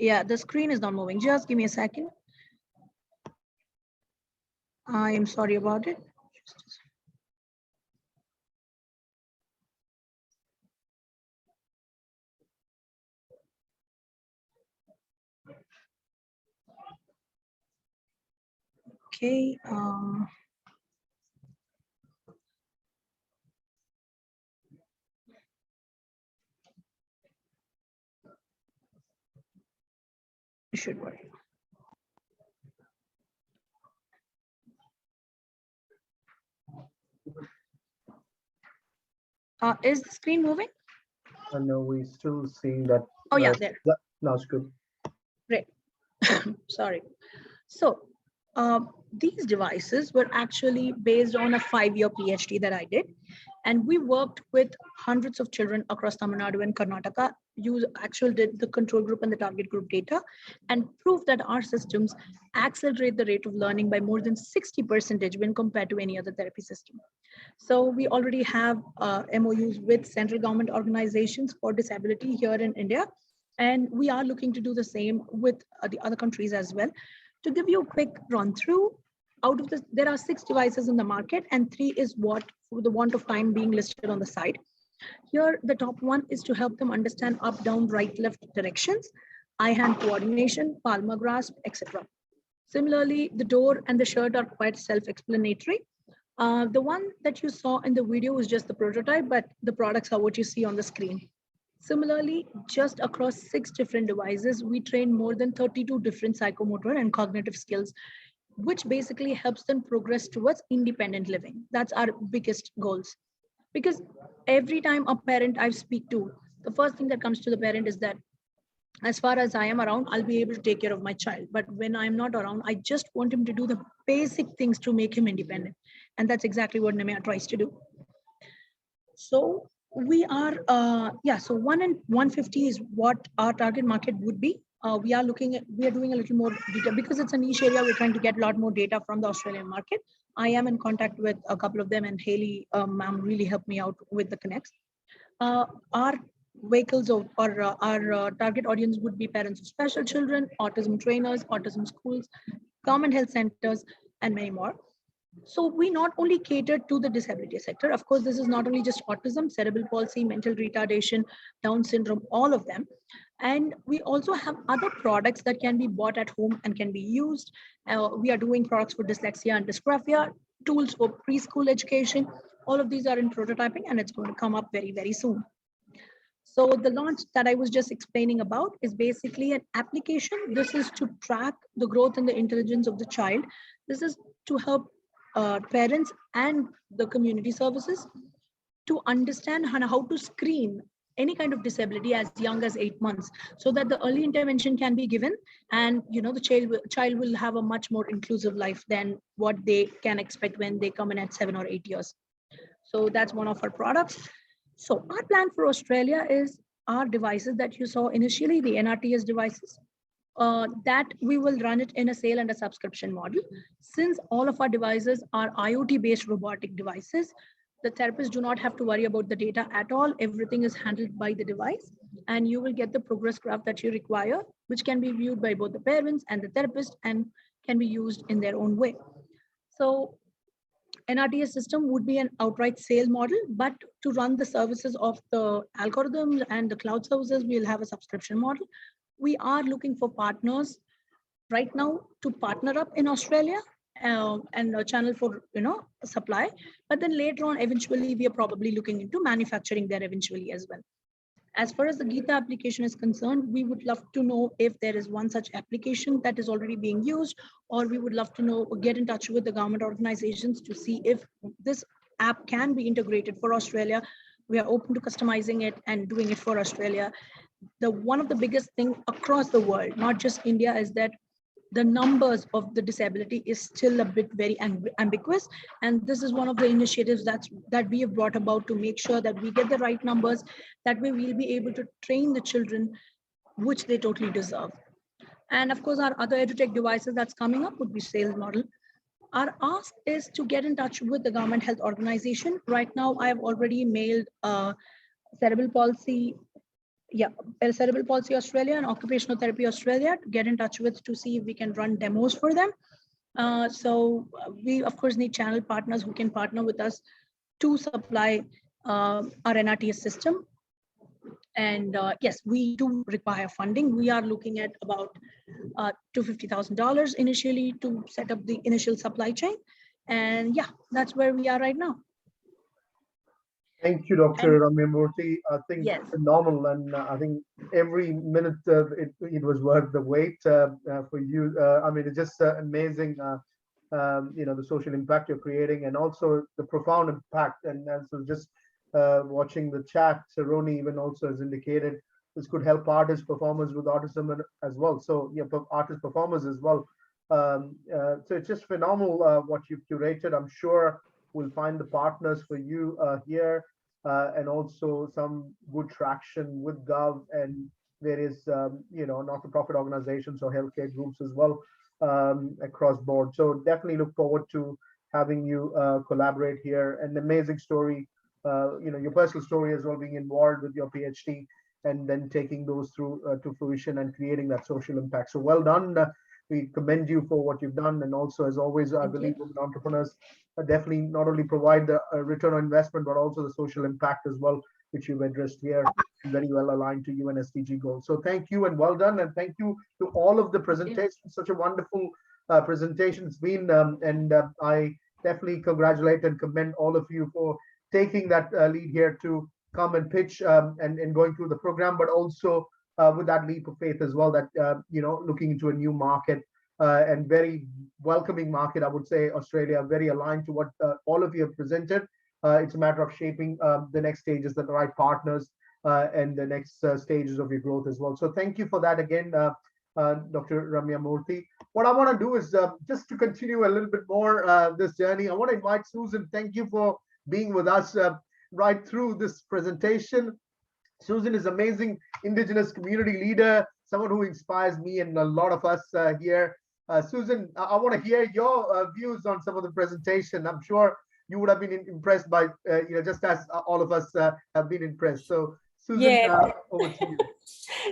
Yeah, the screen is not moving. Just give me a second. I am sorry about it. Okay. It should work. Is the screen moving? No, we're still seeing that. Oh yeah, there. Now it's good. Great. Sorry. So these devices were actually based on a 5-year PhD that I did. And we worked with hundreds of children across Tamil Nadu and Karnataka, did the control group and the target group data, and proved that our systems accelerate the rate of learning by more than 60% when compared to any other therapy system. So we already have MOUs with central government organizations for disability here in India. And we are looking to do the same with the other countries as well. To give you a quick run through, out of this, there are 6 devices in the market and 3 is what, for the want of time, being listed on the side. Here, the top one is to help them understand up, down, right, left directions, eye-hand coordination, palmar grasp, etc. Similarly, the door and the shirt are quite self-explanatory. The one that you saw in the video is just the prototype, but the products are what you see on the screen. Similarly, just across 6 different devices, we train more than 32 different psychomotor and cognitive skills, which basically helps them progress towards independent living. That's our biggest goals. Because every time a parent I speak to, the first thing that comes to the parent is that as far as I am around, I'll be able to take care of my child. But when I'm not around, I just want him to do the basic things to make him independent. And that's exactly what Nemia tries to do. So we are, so 1 in 150 is what our target market would be. We are doing a little more data because it's a niche area. We're trying to get a lot more data from the Australian market. I am in contact with a couple of them, and Haley, ma'am, really helped me out with the connects. Our vehicles or our target audience would be parents of special children, autism trainers, autism schools, government health centers, and many more. So we not only cater to the disability sector. Of course, this is not only just autism, cerebral palsy, mental retardation, Down syndrome, all of them. And we also have other products that can be bought at home and can be used. We are doing products for dyslexia and dysgraphia, tools for preschool education. All of these are in prototyping, and it's going to come up very, very soon. So the launch that I was just explaining about is basically an application. This is to track the growth and the intelligence of the child. This is to help parents and the community services to understand how to screen any kind of disability as young as 8 months, so that the early intervention can be given, and the child will have a much more inclusive life than what they can expect when they come in at 7 or 8 years. So that's one of our products. So our plan for Australia is our devices that you saw initially, the NRTS devices, that we will run it in a sale and a subscription model. Since all of our devices are IoT-based robotic devices, the therapists do not have to worry about the data at all. Everything is handled by the device, and you will get the progress graph that you require, which can be viewed by both the parents and the therapist and can be used in their own way. So NRTS system would be an outright sale model, but to run the services of the algorithms and the cloud services, we'll have a subscription model. We are looking for partners right now to partner up in Australia and a channel for supply. But then later on, eventually, we are probably looking into manufacturing there eventually as well. As far as the Geeta application is concerned, we would love to know if there is one such application that is already being used, or we would love to know or get in touch with the government organizations to see if this app can be integrated for Australia. We are open to customizing it and doing it for Australia. One of the biggest thing across the world, not just India, is that the numbers of the disability is still a bit very ambiguous. And this is one of the initiatives that we have brought about to make sure that we get the right numbers. That way we'll be able to train the children, which they totally deserve. And of course, our other edutech devices that's coming up would be sales model. Our ask is to get in touch with the government health organization. Right now, I have already mailed Cerebral Palsy Australia and Occupational Therapy Australia to get in touch with to see if we can run demos for them. So we, of course, need channel partners who can partner with us to supply our NRTS system. And yes, we do require funding. We are looking at about $250,000 initially to set up the initial supply chain. And yeah, that's where we are right now. Thank you, Dr. Ramyamurthy. I think yes, phenomenal, and I think every minute it was worth the wait for you. I mean, it's just amazing, the social impact you're creating, and also the profound impact. And so just watching the chat, Roni even also has indicated this could help artists, performers with autism as well. So yeah, artist performers as well. So it's just phenomenal what you've curated. I'm sure we'll find the partners for you here, and also some good traction with Gov and various, not-for-profit organizations or healthcare groups as well across board. So definitely look forward to having you collaborate here. An amazing story, your personal story as well, being involved with your PhD and then taking those through to fruition and creating that social impact. So well done. We commend you for what you've done. And also, as always, I believe women entrepreneurs definitely not only provide the return on investment, but also the social impact as well, which you've addressed here, very well aligned to UN SDG goals. So thank you and well done. And thank you to all of the presentations. Such a wonderful presentation it's been. And I definitely congratulate and commend all of you for taking that lead here to come and pitch and going through the program, but also with that leap of faith as well, that, looking into a new market and very welcoming market, I would say Australia, very aligned to what all of you have presented. It's a matter of shaping the next stages, the right partners and the next stages of your growth as well. So thank you for that again, Dr. Ramyamurthy. What I want to do is just to continue a little bit more this journey, I want to invite Susan. Thank you for being with us right through this presentation. Susan is amazing Indigenous community leader, someone who inspires me and a lot of us here. Susan, I want to hear your views on some of the presentation. I'm sure you would have been impressed by, just as all of us have been impressed. So Susan, over to you.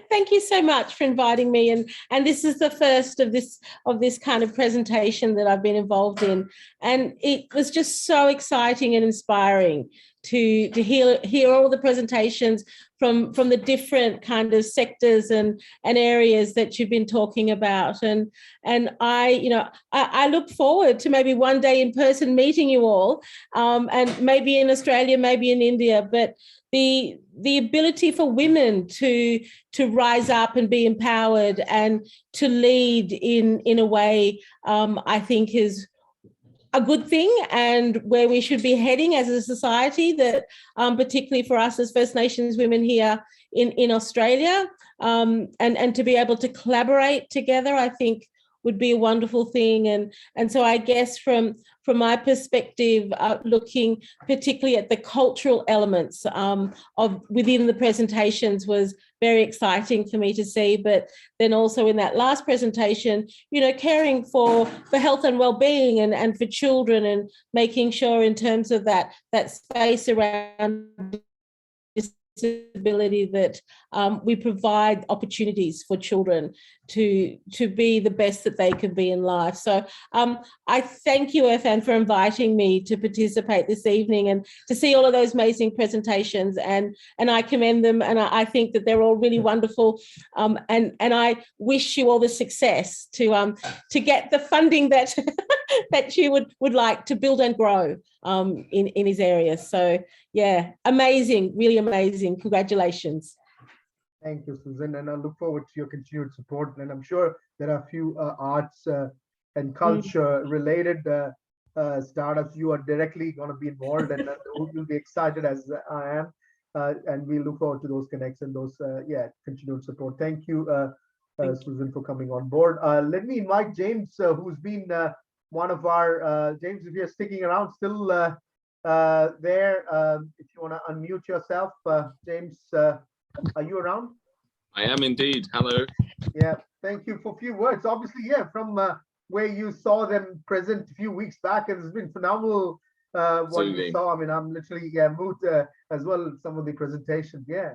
Thank you so much for inviting me, and this is the first of this kind of presentation that I've been involved in, and it was just so exciting and inspiring to hear all the presentations from the different kind of sectors and areas that you've been talking about, and I look forward to maybe one day in person meeting you all, and maybe in Australia, maybe in India, but the ability for women to rise up and be empowered and to lead in a way, I think is a good thing, and where we should be heading as a society, that particularly for us as First Nations women here in Australia, and to be able to collaborate together, I think would be a wonderful thing. And so I guess from my perspective, looking particularly at the cultural elements of within the presentations was very exciting for me to see. But then also in that last presentation, caring for health and well-being and for children, and making sure in terms of that space around disability that we provide opportunities for children to be the best that they can be in life. So I thank you, Irfan, for inviting me to participate this evening and to see all of those amazing presentations, and I commend them, and I think that they're all really wonderful, and I wish you all the success to get the funding that that you would like to build and grow in his areas. So yeah, amazing, really amazing. Congratulations. Thank you, Susan, and I look forward to your continued support. And I'm sure there are a few arts and culture related startups you are directly going to be involved in, and you'll be excited as I am. And we look forward to those connects and those continued support. Thank you Susan, for coming on board. Let me invite James, who's been one of our, James, if you're sticking around still there, if you want to unmute yourself. James, are you around? I am indeed. Hello. Yeah, thank you for a few words. Obviously, yeah, from where you saw them present a few weeks back, it's been phenomenal what you saw. I mean, I'm literally moved as well some of the presentations. Yeah.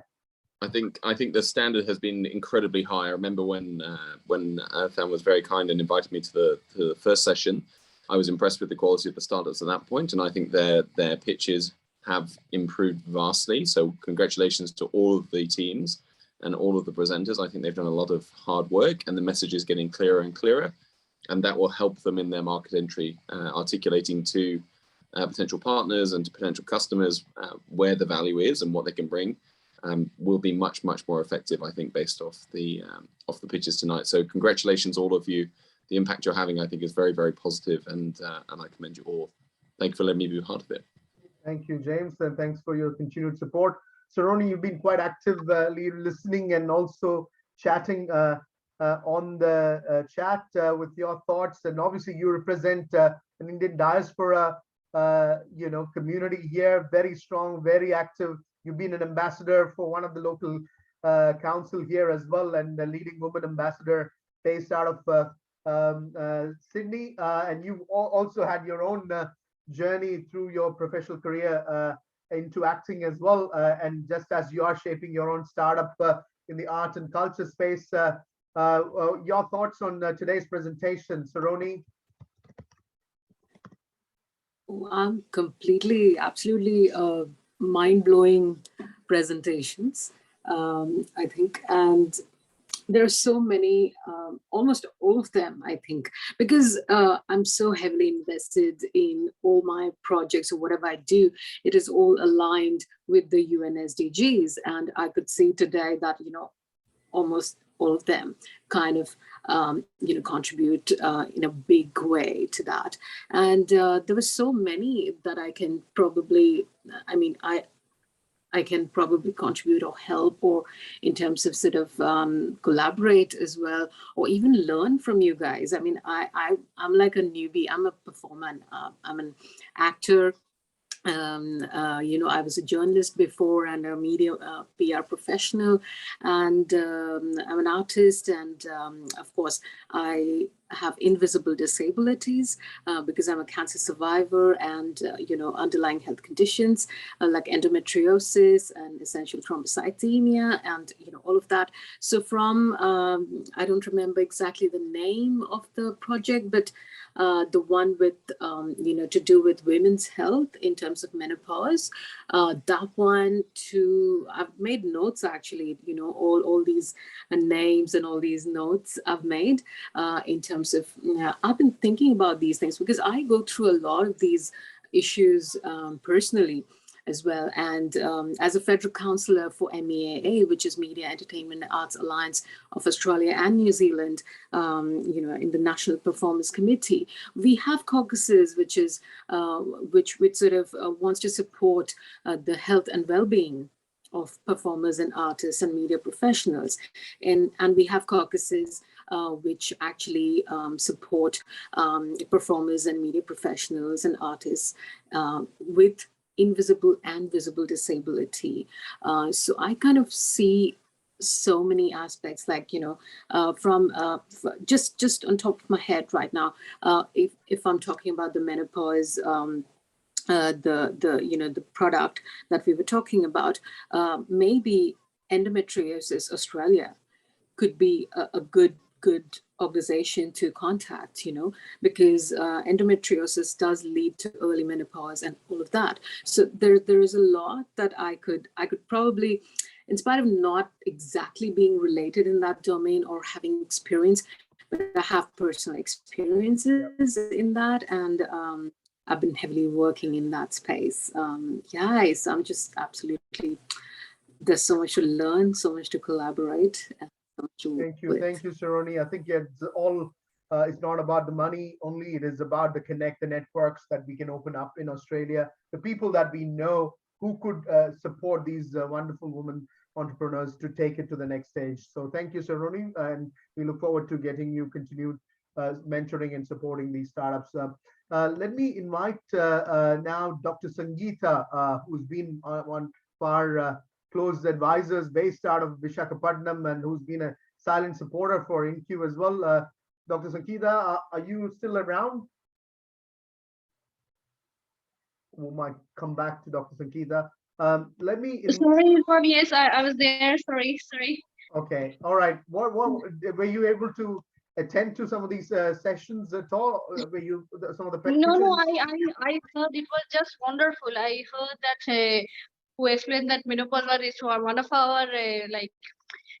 I think the standard has been incredibly high. I remember when Irfan was very kind and invited me to the first session. I was impressed with the quality of the startups at that point, and I think their pitches have improved vastly. So congratulations to all of the teams and all of the presenters. I think they've done a lot of hard work, and the message is getting clearer and clearer, and that will help them in their market entry, articulating to potential partners and to potential customers where the value is and what they can bring. Will be much more effective, I think, based off the pitches tonight. So congratulations, all of you. The impact you're having, I think, is very positive, and I commend you all. Thank you for letting me be part of it. Thank you, James, and thanks for your continued support. Saroni, you've been quite actively listening and also chatting on the chat with your thoughts. And obviously, you represent an Indian diaspora, community here, very strong, very active. You've been an ambassador for one of the local council here as well, and the leading woman ambassador based out of Sydney. And you've also had your own journey through your professional career into acting as well. And just as you are shaping your own startup in the art and culture space, your thoughts on today's presentation, Saroni? Absolutely mind-blowing presentations, I think, and there are so many, almost all of them, I think, because I'm so heavily invested in all my projects or whatever I do, it is all aligned with the UN SDGs. And I could see today that, almost all of them kind of, contribute in a big way to that. And there were so many that I can probably, I can probably contribute or help, or in terms of sort of collaborate as well, or even learn from you guys. I mean, I'm like a newbie. I'm a performer. I'm an actor. I was a journalist before and a media PR professional, and I'm an artist. And of course, I have invisible disabilities because I'm a cancer survivor, and underlying health conditions like endometriosis and essential thrombocythemia, and all of that. So from I don't remember exactly the name of the project, but the one with to do with women's health in terms of menopause, that one too. I've made notes actually, all these names and all these notes I've made in terms of, I've been thinking about these things because I go through a lot of these issues personally as well. And as a federal councillor for MEAA, which is Media, Entertainment and Arts Alliance of Australia and New Zealand, in the National Performance Committee, we have caucuses, which is which sort of wants to support the health and well-being of performers and artists and media professionals. And we have caucuses which actually support performers and media professionals and artists with invisible and visible disability. So I kind of see so many aspects, like, from just on top of my head right now, if I'm talking about the menopause, the product that we were talking about, maybe Endometriosis Australia could be a good organization to contact, because endometriosis does lead to early menopause and all of that. So there is a lot that I could probably, in spite of not exactly being related in that domain or having experience, but I have personal experiences in that, and I've been heavily working in that space. So I'm just absolutely, there's so much to learn, so much to collaborate. Thank you, Saroni. I think it's all, it's not about the money only, it is about the connect, the networks that we can open up in Australia, the people that we know who could support these wonderful women entrepreneurs to take it to the next stage. So thank you, Saroni, and we look forward to getting you continued mentoring and supporting these startups. Let me invite now Dr. Sangeeta, who's been one of our close advisors based out of Visakhapatnam and who's been a silent supporter for inQ as well. Dr. Sangeeta, are you still around? We might come back to Dr. Sangeeta. Let me. Sorry, yes, I was there. Sorry. Okay, all right. What were you able to attend to some of these sessions at all? Were you some of the No, I heard it was just wonderful. I heard that who explained that menopause is one of our like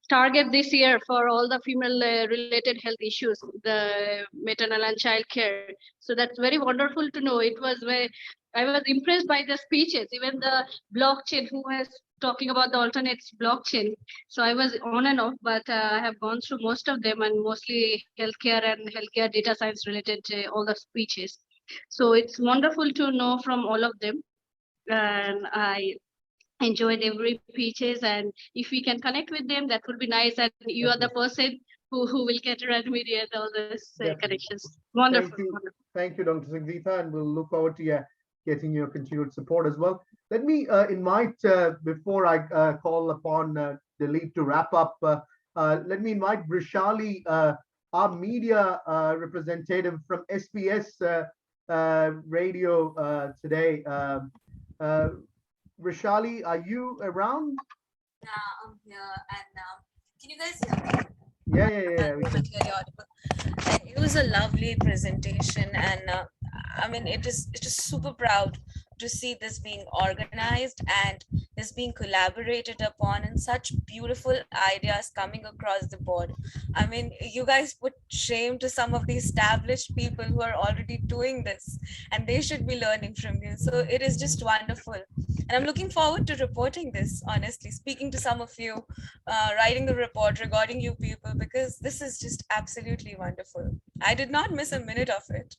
target this year for all the female related health issues, the maternal and child care. So that's very wonderful to know. It was very, I was impressed by the speeches, even the blockchain who was talking about the alternates blockchain. So I was on and off, but I have gone through most of them and mostly healthcare and healthcare data science related all the speeches. So it's wonderful to know from all of them. And I enjoyed every speeches, and if we can connect with them, that would be nice. And you are the person who will get to mediate all these connections. Wonderful. Thank you, Dr. Sangeeta, and we'll look forward to getting your continued support as well. Let me invite, before I call upon Dilip to wrap up, let me invite Vrishali, our media representative from SBS radio today. Vrishali, are you around? Yeah, I'm here. And can you guys hear me? Yeah. Clearly audible. It was a lovely presentation, and I mean, it is super proud to see this being organized and this being collaborated upon, and such beautiful ideas coming across the board. I mean, you guys put shame to some of the established people who are already doing this, and they should be learning from you. So it is just wonderful. And I'm looking forward to reporting this, honestly, speaking to some of you, writing the report regarding you people, because this is just absolutely wonderful. I did not miss a minute of it.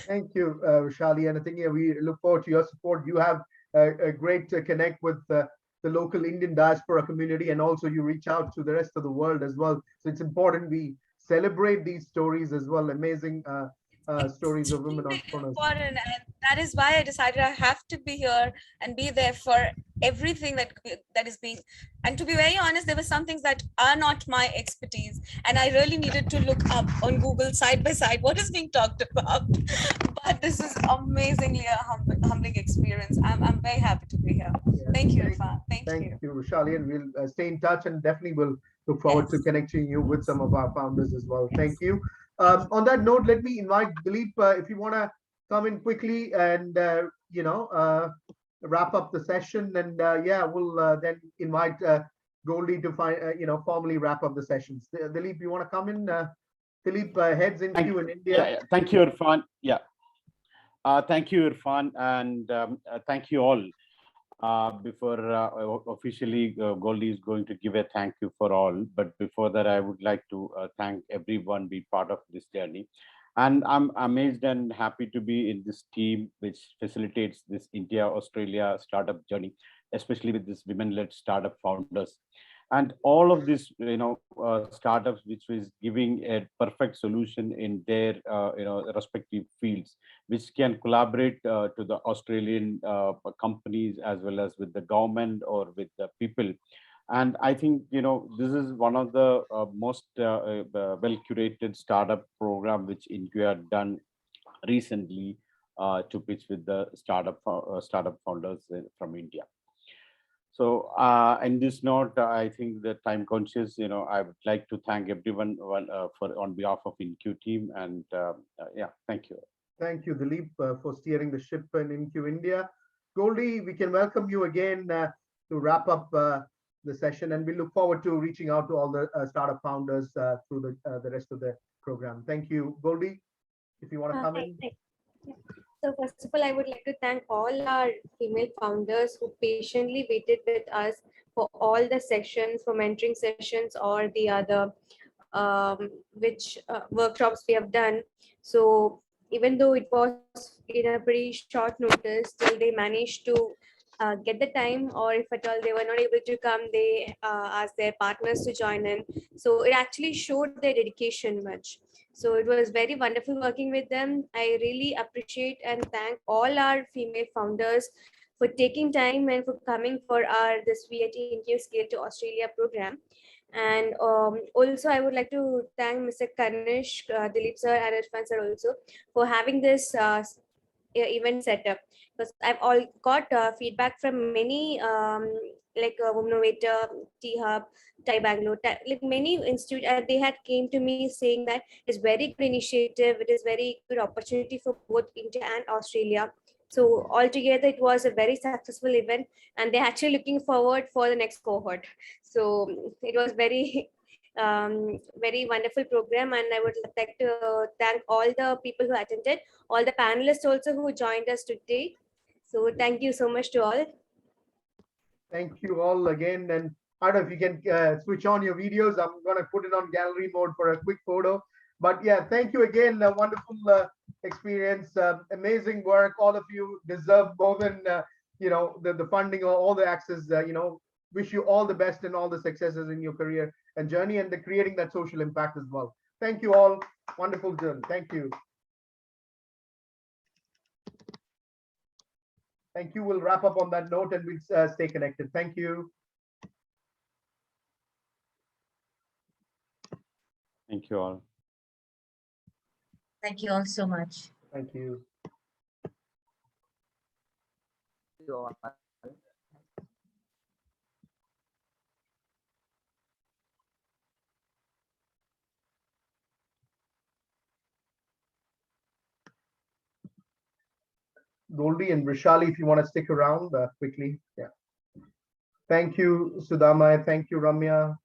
Thank you, Vishali. And I think we look forward to your support. You have a great connect with the local Indian diaspora community, and also you reach out to the rest of the world as well. So it's important we celebrate these stories as well. Amazing stories of women entrepreneurs. Important, and that is why I decided I have to be here and be there for everything that is being. And to be very honest, there were some things that are not my expertise, and I really needed to look up on Google side by side what is being talked about. But this is amazingly a humbling experience. I'm very happy to be here. Yeah, thank you, Irfan. Thank you. Thank you, Vishali, and we'll stay in touch, and definitely we'll look forward to connecting you with some of our founders as well. Thank you. On that note, let me invite Dilip, if you want to come in quickly and wrap up the session, and we'll then invite Goldie to formally wrap up the sessions. Dilip, you want to come in? Dilip heads inQ in India. Yeah, thank you, Irfan. Yeah, thank you, Irfan, and thank you all. Before officially Goldie is going to give a thank you for all, but before that I would like to thank everyone be part of this journey, and I'm amazed and happy to be in this team which facilitates this India-Australia startup journey, especially with this women-led startup founders and all of these startups which was giving a perfect solution in their respective fields, which can collaborate to the Australian companies as well as with the government or with the people. And I think this is one of the most well curated startup program which inQ had done recently to pitch with the startup founders from India. So in this note, I think that time conscious, I would like to thank everyone on behalf of inQ team, and thank you. Thank you, Dilip, for steering the ship in inQ India. Goldie, we can welcome you again to wrap up the session, and we look forward to reaching out to all the startup founders through the rest of the program. Thank you, Goldie. If you want to come in. So first of all, I would like to thank all our female founders who patiently waited with us for all the sessions, for mentoring sessions or the other workshops we have done. So even though it was in a pretty short notice, still they managed to get the time, or if at all they were not able to come, they asked their partners to join in. So it actually showed their dedication much. So it was very wonderful working with them. I really appreciate and thank all our female founders for taking time and for coming for our this VAT inQ Scale to Australia program. And also, I would like to thank Mr. Kanish, Dilip sir, and Irfan sir also for having this event setup, because I've all got feedback from many like Womenovata, T-Hub, TI Bangalore, like many institute, they had came to me saying that it's very good initiative, it is very good opportunity for both India and Australia. So altogether, it was a very successful event, and they're actually looking forward for the next cohort. So it was very very wonderful program, and I would like to thank all the people who attended, all the panelists also who joined us today. So thank you so much to all. Thank you all again. And I don't know if you can switch on your videos. I'm going to put it on gallery mode for a quick photo. But yeah, thank you again. A wonderful experience, amazing work. All of you deserve more than the funding or all the access. Wish you all the best and all the successes in your career and journey, and the creating that social impact as well. Thank you all. Wonderful journey. Thank you. Thank you. We'll wrap up on that note, and we'll stay connected. Thank you. Thank you all. Thank you all so much. Thank you. Goldie and Rishali, if you want to stick around quickly. Yeah. Thank you, Sudama. Thank you, Ramya.